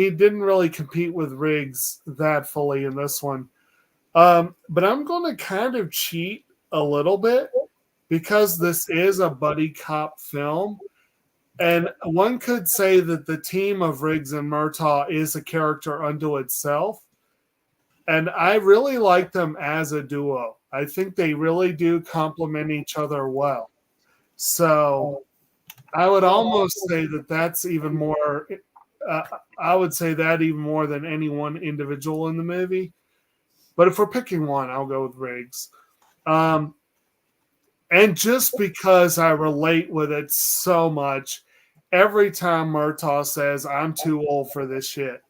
didn't really compete with Riggs that fully in this one. But I'm going to kind of cheat a little bit because this is a buddy cop film. And one could say that the team of Riggs and Murtaugh is a character unto itself. And I really like them as a duo. I think they really do complement each other well. So I would almost say that that's even more... I would say that even more than any one individual in the movie. But if we're picking one, I'll go with Riggs. And just because I relate with it so much, every time Murtaugh says, I'm too old for this shit,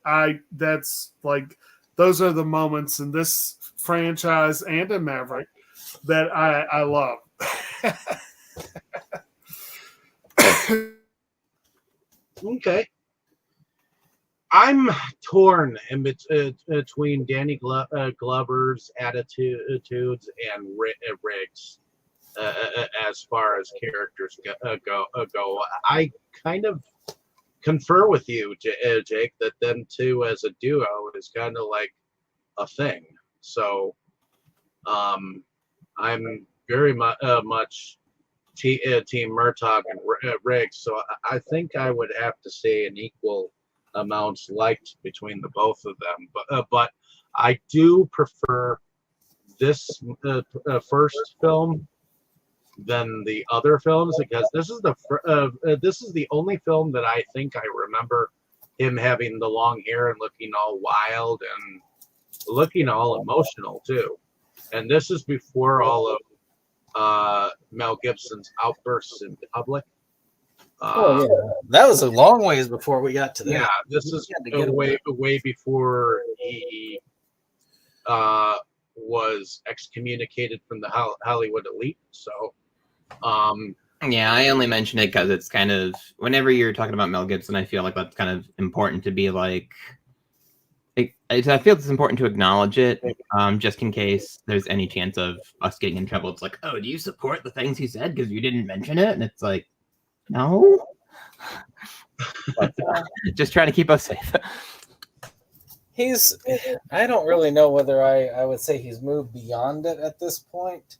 those are the moments in this franchise and in Maverick that I love. Okay. I'm torn in between Danny Glover's attitudes and Riggs. as far as characters go. I kind of confer with you, Jake, that them two as a duo is kind of like a thing. So I'm very much Team Murtaugh and Riggs. So I think I would have to say an equal amounts liked between the both of them. But I do prefer this first film than the other films, because this is the only film that I think I remember him having the long hair and looking all wild and looking all emotional too. And this is before all of Mel Gibson's outbursts in public. Oh yeah, that was a long ways before we got to that. Yeah, this is way before he was excommunicated from the Hollywood elite. So, yeah, I only mention it because it's kind of, whenever you're talking about Mel Gibson, I feel like that's kind of important to be like, I feel it's important to acknowledge it, just in case there's any chance of us getting in trouble. It's like, oh, do you support the things he said because you didn't mention it? And it's like, no. But, just trying to keep us safe. I don't really know whether I would say he's moved beyond it at this point.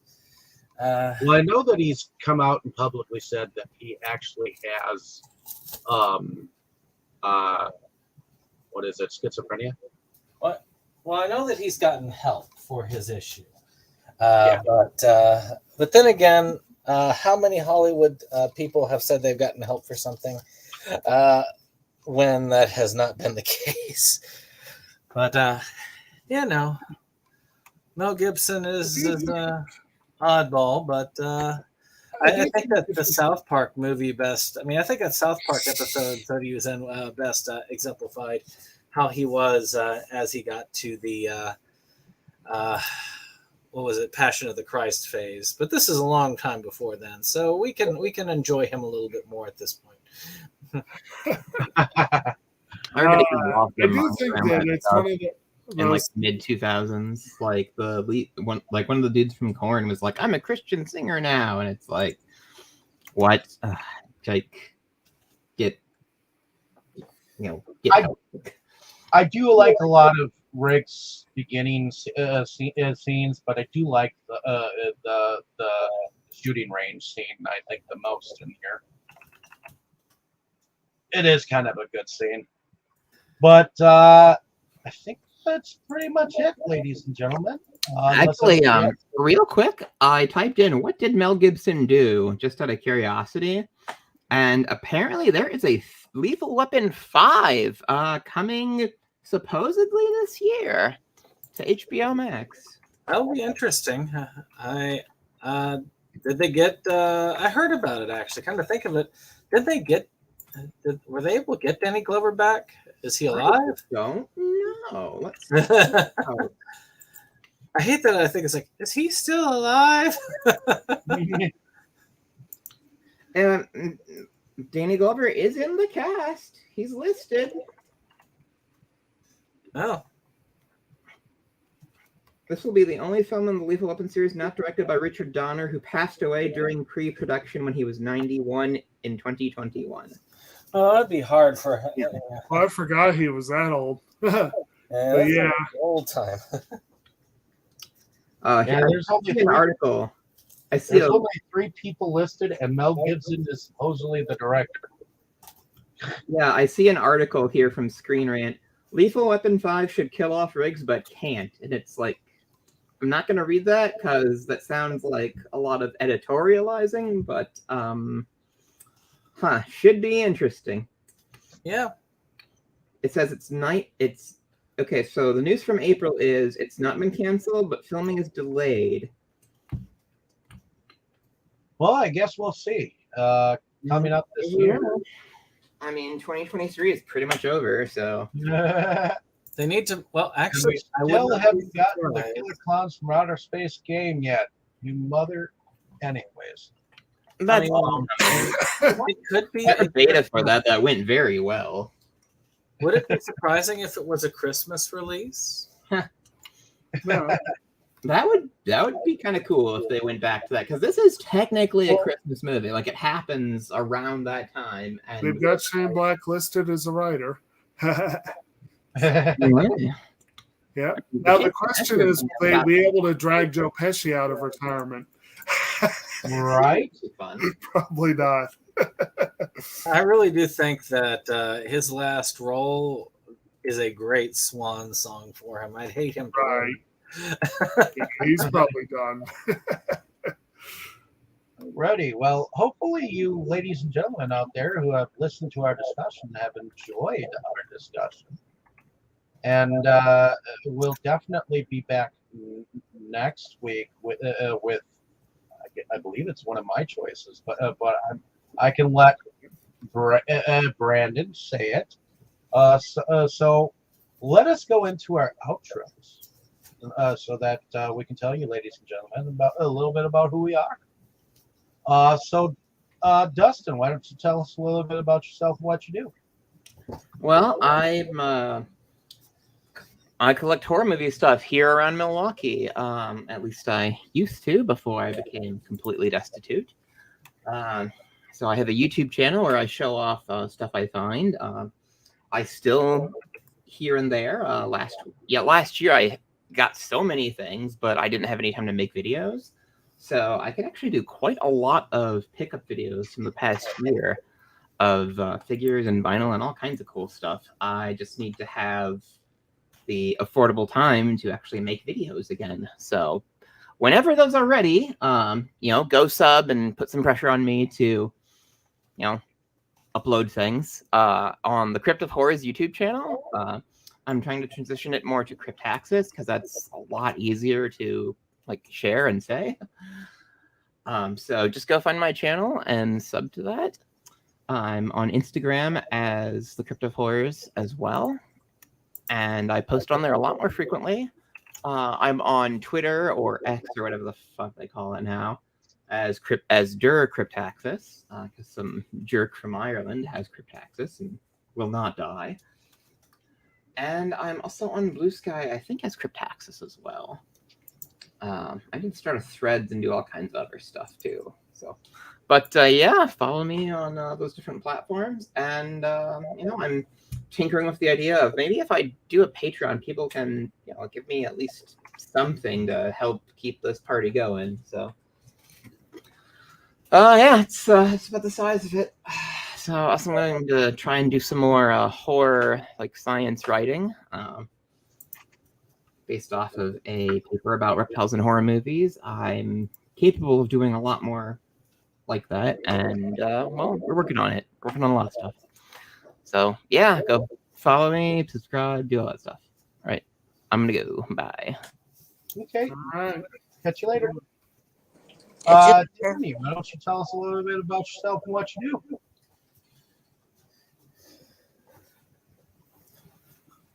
Well, I know that he's come out and publicly said that he actually has, what is it, schizophrenia? What? Well, I know that he's gotten help for his issue. Yeah. But then again, how many Hollywood people have said they've gotten help for something when that has not been the case? But Mel Gibson is oddball, but I think that the South Park movie best. I mean, I think that South Park episode that he was in best exemplified how he was as he got to the what was it, Passion of the Christ phase. But this is a long time before then, so we can enjoy him a little bit more at this point. I do think that it's one of the in like mid 2000s, like one of the dudes from Korn was like, "I'm a Christian singer now," and it's like, what? Like, get help. I do like a lot of Rick's beginning scenes, but I do like the shooting range scene, I think, the most in here. It is kind of a good scene. But I think that's pretty much it, ladies and gentlemen. Actually, real quick, I typed in, what did Mel Gibson do, just out of curiosity? And apparently there is a Lethal Weapon 5 coming supposedly this year to HBO Max. That'll be interesting. Did they get? I heard about it actually. Come to think of it, did they get? Were they able to get Danny Glover back? Is he alive? I don't know. I hate that. I think it's like, is he still alive? And Danny Glover is in the cast. He's listed. Oh. This will be the only film in the Lethal Weapon series not directed by Richard Donner, who passed away during pre-production when he was 91 in 2021. Oh, that'd be hard for him. Well, I forgot he was that old. Yeah, old time. There's only an article. I see there's only 3 people listed, and Mel Gibson is supposedly the director. Yeah, I see an article here from Screen Rant. Lethal Weapon 5 should kill off Riggs, but can't. And it's like, I'm not going to read that because that sounds like a lot of editorializing, but should be interesting. Yeah. It says it's okay, so the news from April is it's not been canceled, but filming is delayed. Well, I guess we'll see. Coming up this year. I mean, 2023 is pretty much over, so. They need to, well, actually, I still haven't gotten the Killer Clowns from Outer Space game yet. You mother. Anyways. That's it could be a beta for that went very well. Would it be surprising if it was a Christmas release? No. That would be kind of cool if they went back to that, because this is technically a Christmas movie. Like, it happens around that time, and They've got Shane Black listed as a writer. yeah. Yeah. Now the question is, will they be able to drag Joe Pesci out of retirement? Right? Fun. Probably not. I really do think that his last role is a great swan song for him. I'd hate him to Right. Yeah, he's probably done. Righty. Well, hopefully you ladies and gentlemen out there who have listened to our discussion have enjoyed our discussion. And we'll definitely be back next week with I believe it's one of my choices, but I can let Brandon say it. So let us go into our outros. So that we can tell you, ladies and gentlemen, about a little bit about who we are. So, Dustin, why don't you tell us a little bit about yourself and what you do? Well, I collect horror movie stuff here around Milwaukee. At least I used to before I became completely destitute. So I have a YouTube channel where I show off stuff I find. I still here and there. Last year I got so many things, but I didn't have any time to make videos. So I can actually do quite a lot of pickup videos from the past year of figures and vinyl and all kinds of cool stuff. I just need to have the affordable time to actually make videos again. So whenever those are ready, go sub and put some pressure on me to, upload things. On the Crypt of Horrors YouTube channel, I'm trying to transition it more to Cryptaxis because that's a lot easier to share and say. So just go find my channel and sub to that. I'm on Instagram as the Crypt of Horrors as well, and I post on there a lot more frequently. I'm on Twitter or X or whatever the fuck they call it now as Cryptaxis, because some jerk from Ireland has Cryptaxis and will not die. And I'm also on Blue Sky, I think, as Cryptaxis as well. I can start a threads and do all kinds of other stuff too. So, but follow me on those different platforms. And I'm tinkering with the idea of maybe if I do a Patreon, people can give me at least something to help keep this party going. So, it's about the size of it. So also I'm going to try and do some more horror, science writing, based off of a paper about reptiles and horror movies. I'm capable of doing a lot more like that, and we're working on it. Working on a lot of stuff. So go follow me, subscribe, do all that stuff. All right, I'm gonna go. Bye. Okay. All right. Catch you later. Catch you later. Danny, why don't you tell us a little bit about yourself and what you do?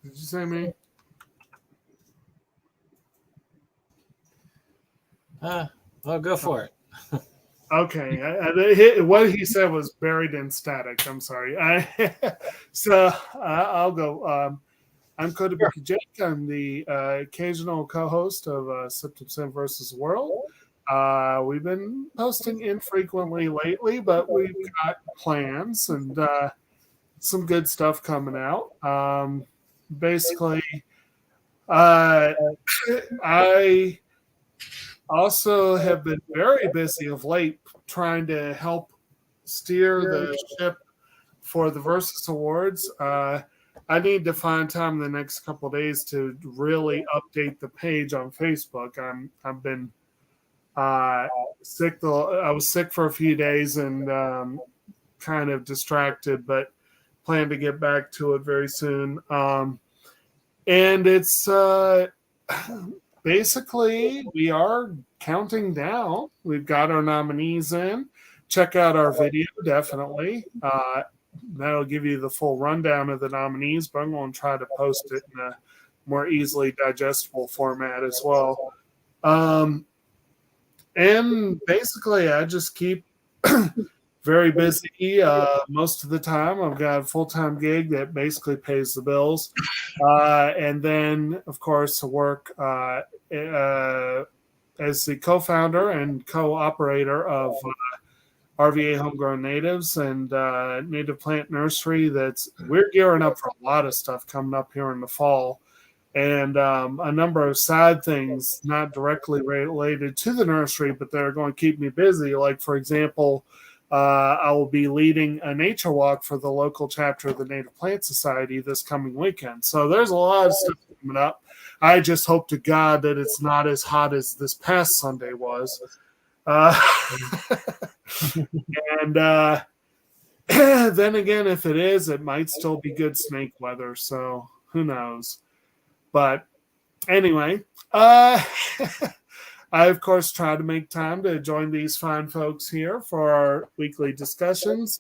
Did you say me? Well, go for it. Okay. What he said was buried in static. I'm sorry. I'll go. I'm Kotobukijake. I'm the occasional co-host of SeptumSin versus World. We've been posting infrequently lately, but we've got plans and some good stuff coming out. Basically, I also have been very busy of late trying to help steer the ship for the Versus Awards. I need to find time in the next couple of days to really update the page on Facebook. I've been sick. I was sick for a few days and kind of distracted, but plan to get back to it very soon. And it's basically, we are counting down. We've got our nominees in. Check out our video, definitely. That'll give you the full rundown of the nominees, but I'm going to try to post it in a more easily digestible format as well. And basically, I just keep very busy most of the time. I've got a full-time gig that basically pays the bills. And then, of course, work as the co-founder and co-operator of RVA Homegrown Natives and Native Plant Nursery. We're gearing up for a lot of stuff coming up here in the fall, and a number of side things not directly related to the nursery, but they're going to keep me busy. Like, for example, I will be leading a nature walk for the local chapter of the Native Plant Society this coming weekend. So there's a lot of stuff coming up. I just hope to God that it's not as hot as this past Sunday was. And then again, if it is, it might still be good snake weather. So who knows? But anyway, I, of course, try to make time to join these fine folks here for our weekly discussions.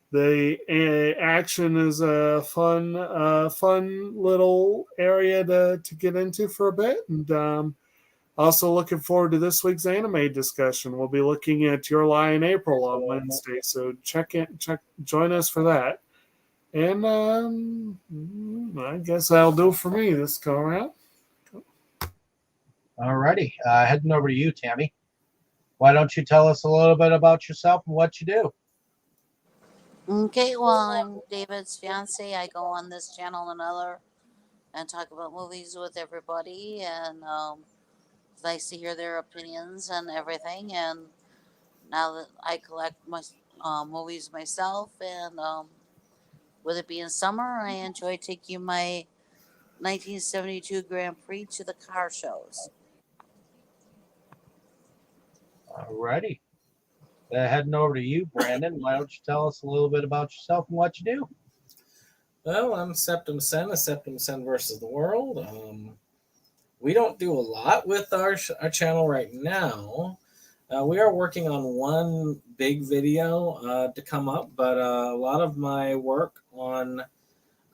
The action is a fun little area to get into for a bit. And also looking forward to this week's anime discussion. We'll be looking at Your Lie in April on Wednesday. So join us for that. And I guess that'll do it for me this go around. All righty. Heading over to you, Tammy. Why don't you tell us a little bit about yourself and what you do? Okay, well, I'm David's fiance. I go on this channel and another and talk about movies with everybody, and it's nice to hear their opinions and everything. And now that I collect my movies myself, and with it being summer, I enjoy taking my 1972 Grand Prix to the car shows. All righty. Heading over to you, Brandon. Why don't you tell us a little bit about yourself and what you do? Well, I'm SeptumSin, a SeptumSin versus the world. We don't do a lot with our channel right now. We are working on one big video to come up, but a lot of my work on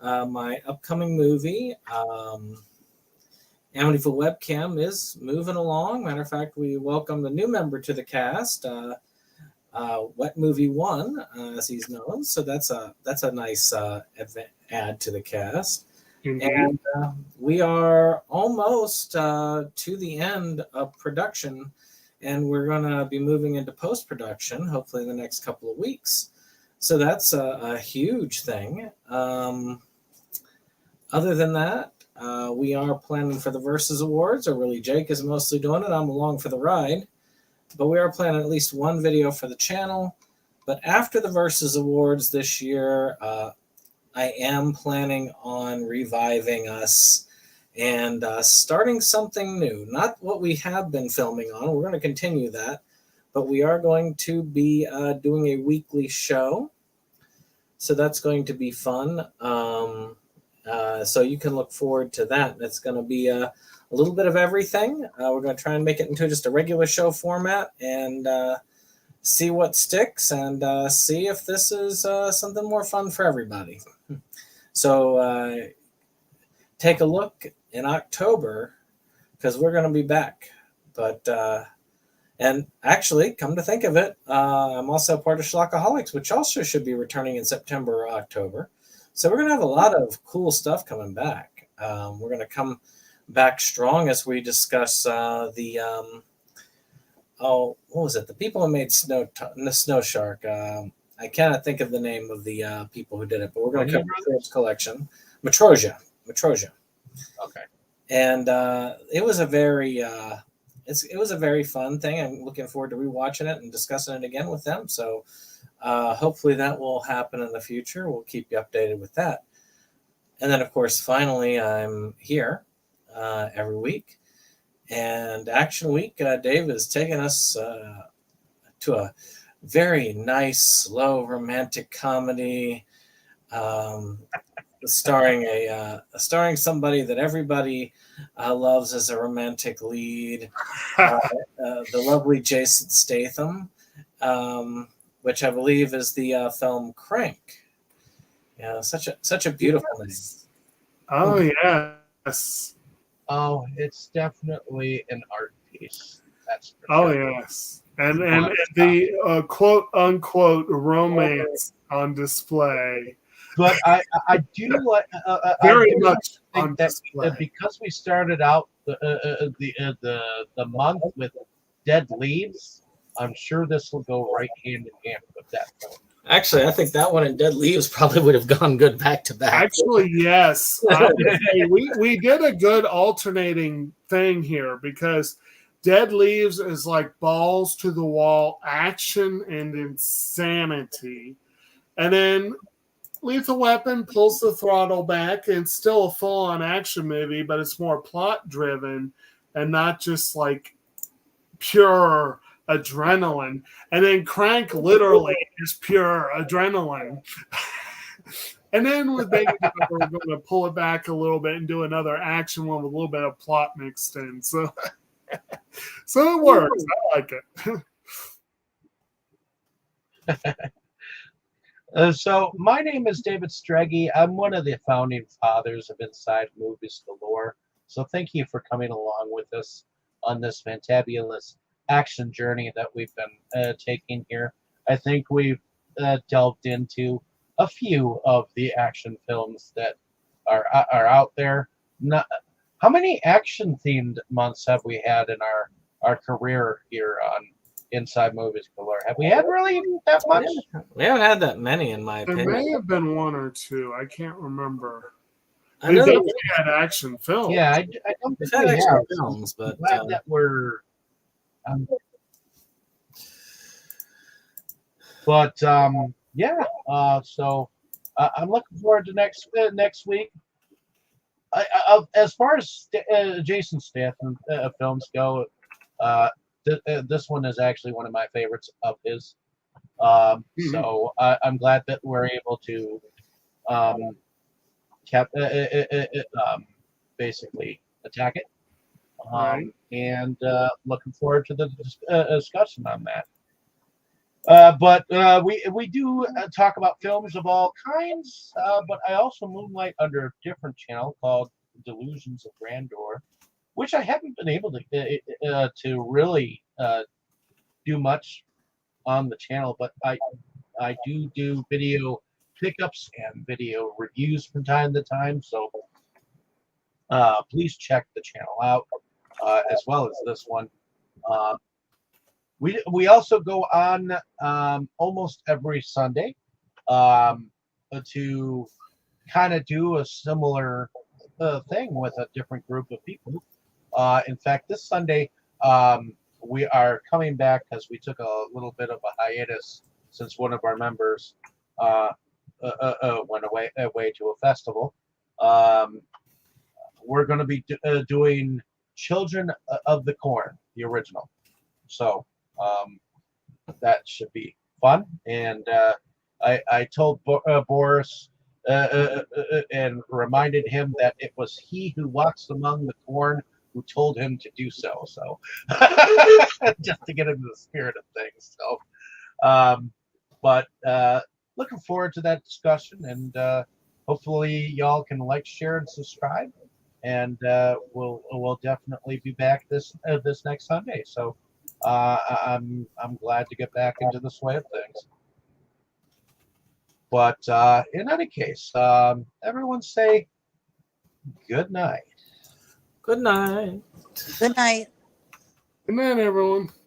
my upcoming movie, Amityville Webcam, is moving along. Matter of fact, we welcomed a new member to the cast, Wet Movie One, as he's known. So that's a nice add to the cast. Mm-hmm. And we are almost to the end of production, and we're going to be moving into post-production, hopefully in the next couple of weeks. So that's a huge thing. Other than that, we are planning for the Versus Awards, or really Jake is mostly doing it. I'm along for the ride. But we are planning at least one video for the channel. But after the Versus Awards this year, I am planning on reviving us and starting something new. Not what we have been filming on. We're going to continue that. But we are going to be doing a weekly show. So that's going to be fun. So you can look forward to that. It's going to be a little bit of everything. We're going to try and make it into just a regular show format and see what sticks and see if this is something more fun for everybody. So take a look in October, because we're going to be back. But and actually, come to think of it, I'm also part of Schlockaholics, which also should be returning in September or October. So we're going to have a lot of cool stuff coming back. We're going to come back strong as we discuss what was it? The people who made Snow Shark. I cannot think of the name of the people who did it, but we're going to cover the collection. Matrosia. Okay. And it was a very it was a very fun thing. I'm looking forward to rewatching it and discussing it again with them. So hopefully that will happen in the future. We'll keep you updated with that. And then, of course, finally, I'm here every week. And Action Week, Dave is taking us to a very nice, slow, romantic comedy starring somebody that everybody loves as a romantic lead, the lovely Jason Statham, which I believe is the film Crank. Yeah, such a beautiful name. Oh yes. Oh, it's definitely an art piece. That's for Oh sure. yes. And the quote unquote romance on display. But I do like Very much think on that display. because we started out the month with Dead Leaves, I'm sure this will go right hand in hand with that film. Actually, I think that one and Dead Leaves probably would have gone good back to back. Actually, yes. I would say we did a good alternating thing here because Dead Leaves is like balls to the wall action and insanity. And then Lethal Weapon pulls the throttle back and still a full-on action movie, but it's more plot-driven and not just like pure adrenaline. And then Crank literally is pure adrenaline. And then with Baby Driver, we're going to pull it back a little bit and do another action one with a little bit of plot mixed in. So, so it works. I like it. So my name is David Streggy. I'm one of the founding fathers of Inside Movies Galore. So thank you for coming along with us on this fantabulous action journey that we've been taking here. I think we've delved into a few of the action films that are out there. How many action-themed months have we had in our career here on Inside Movies Galore? Have we had really that much? We haven't had that many, in my There opinion. may have been one or two. I can't remember. I We know definitely had action films. Yeah, I don't we've think had we extra have. films, but Glad that we're. Yeah. So I'm looking forward to next week. As far as Jason Statham films go, this one is actually one of my favorites of his. So I'm glad that we're able to basically attack it. Right. And looking forward to the discussion on that. But we do talk about films of all kinds, but I also moonlight under a different channel called Delusions of Grandeur, which I haven't been able to really do much on the channel, but I do video pickups and video reviews from time to time, so please check the channel out as well as this one. We also go on almost every Sunday to kind of do a similar thing with a different group of people. In fact, this Sunday we are coming back because we took a little bit of a hiatus since one of our members went away to a festival. We're going to be doing Children of the Corn, the original. So that should be fun. And I told Boris and reminded him that it was he who walks among the corn who told him to do so. So just to get into the spirit of things. So, but looking forward to that discussion, and hopefully y'all can like, share, and subscribe. And we'll definitely be back this next Sunday. So I'm glad to get back into the sway of things. But in any case, everyone say good night. good night. Good night. Good night, everyone.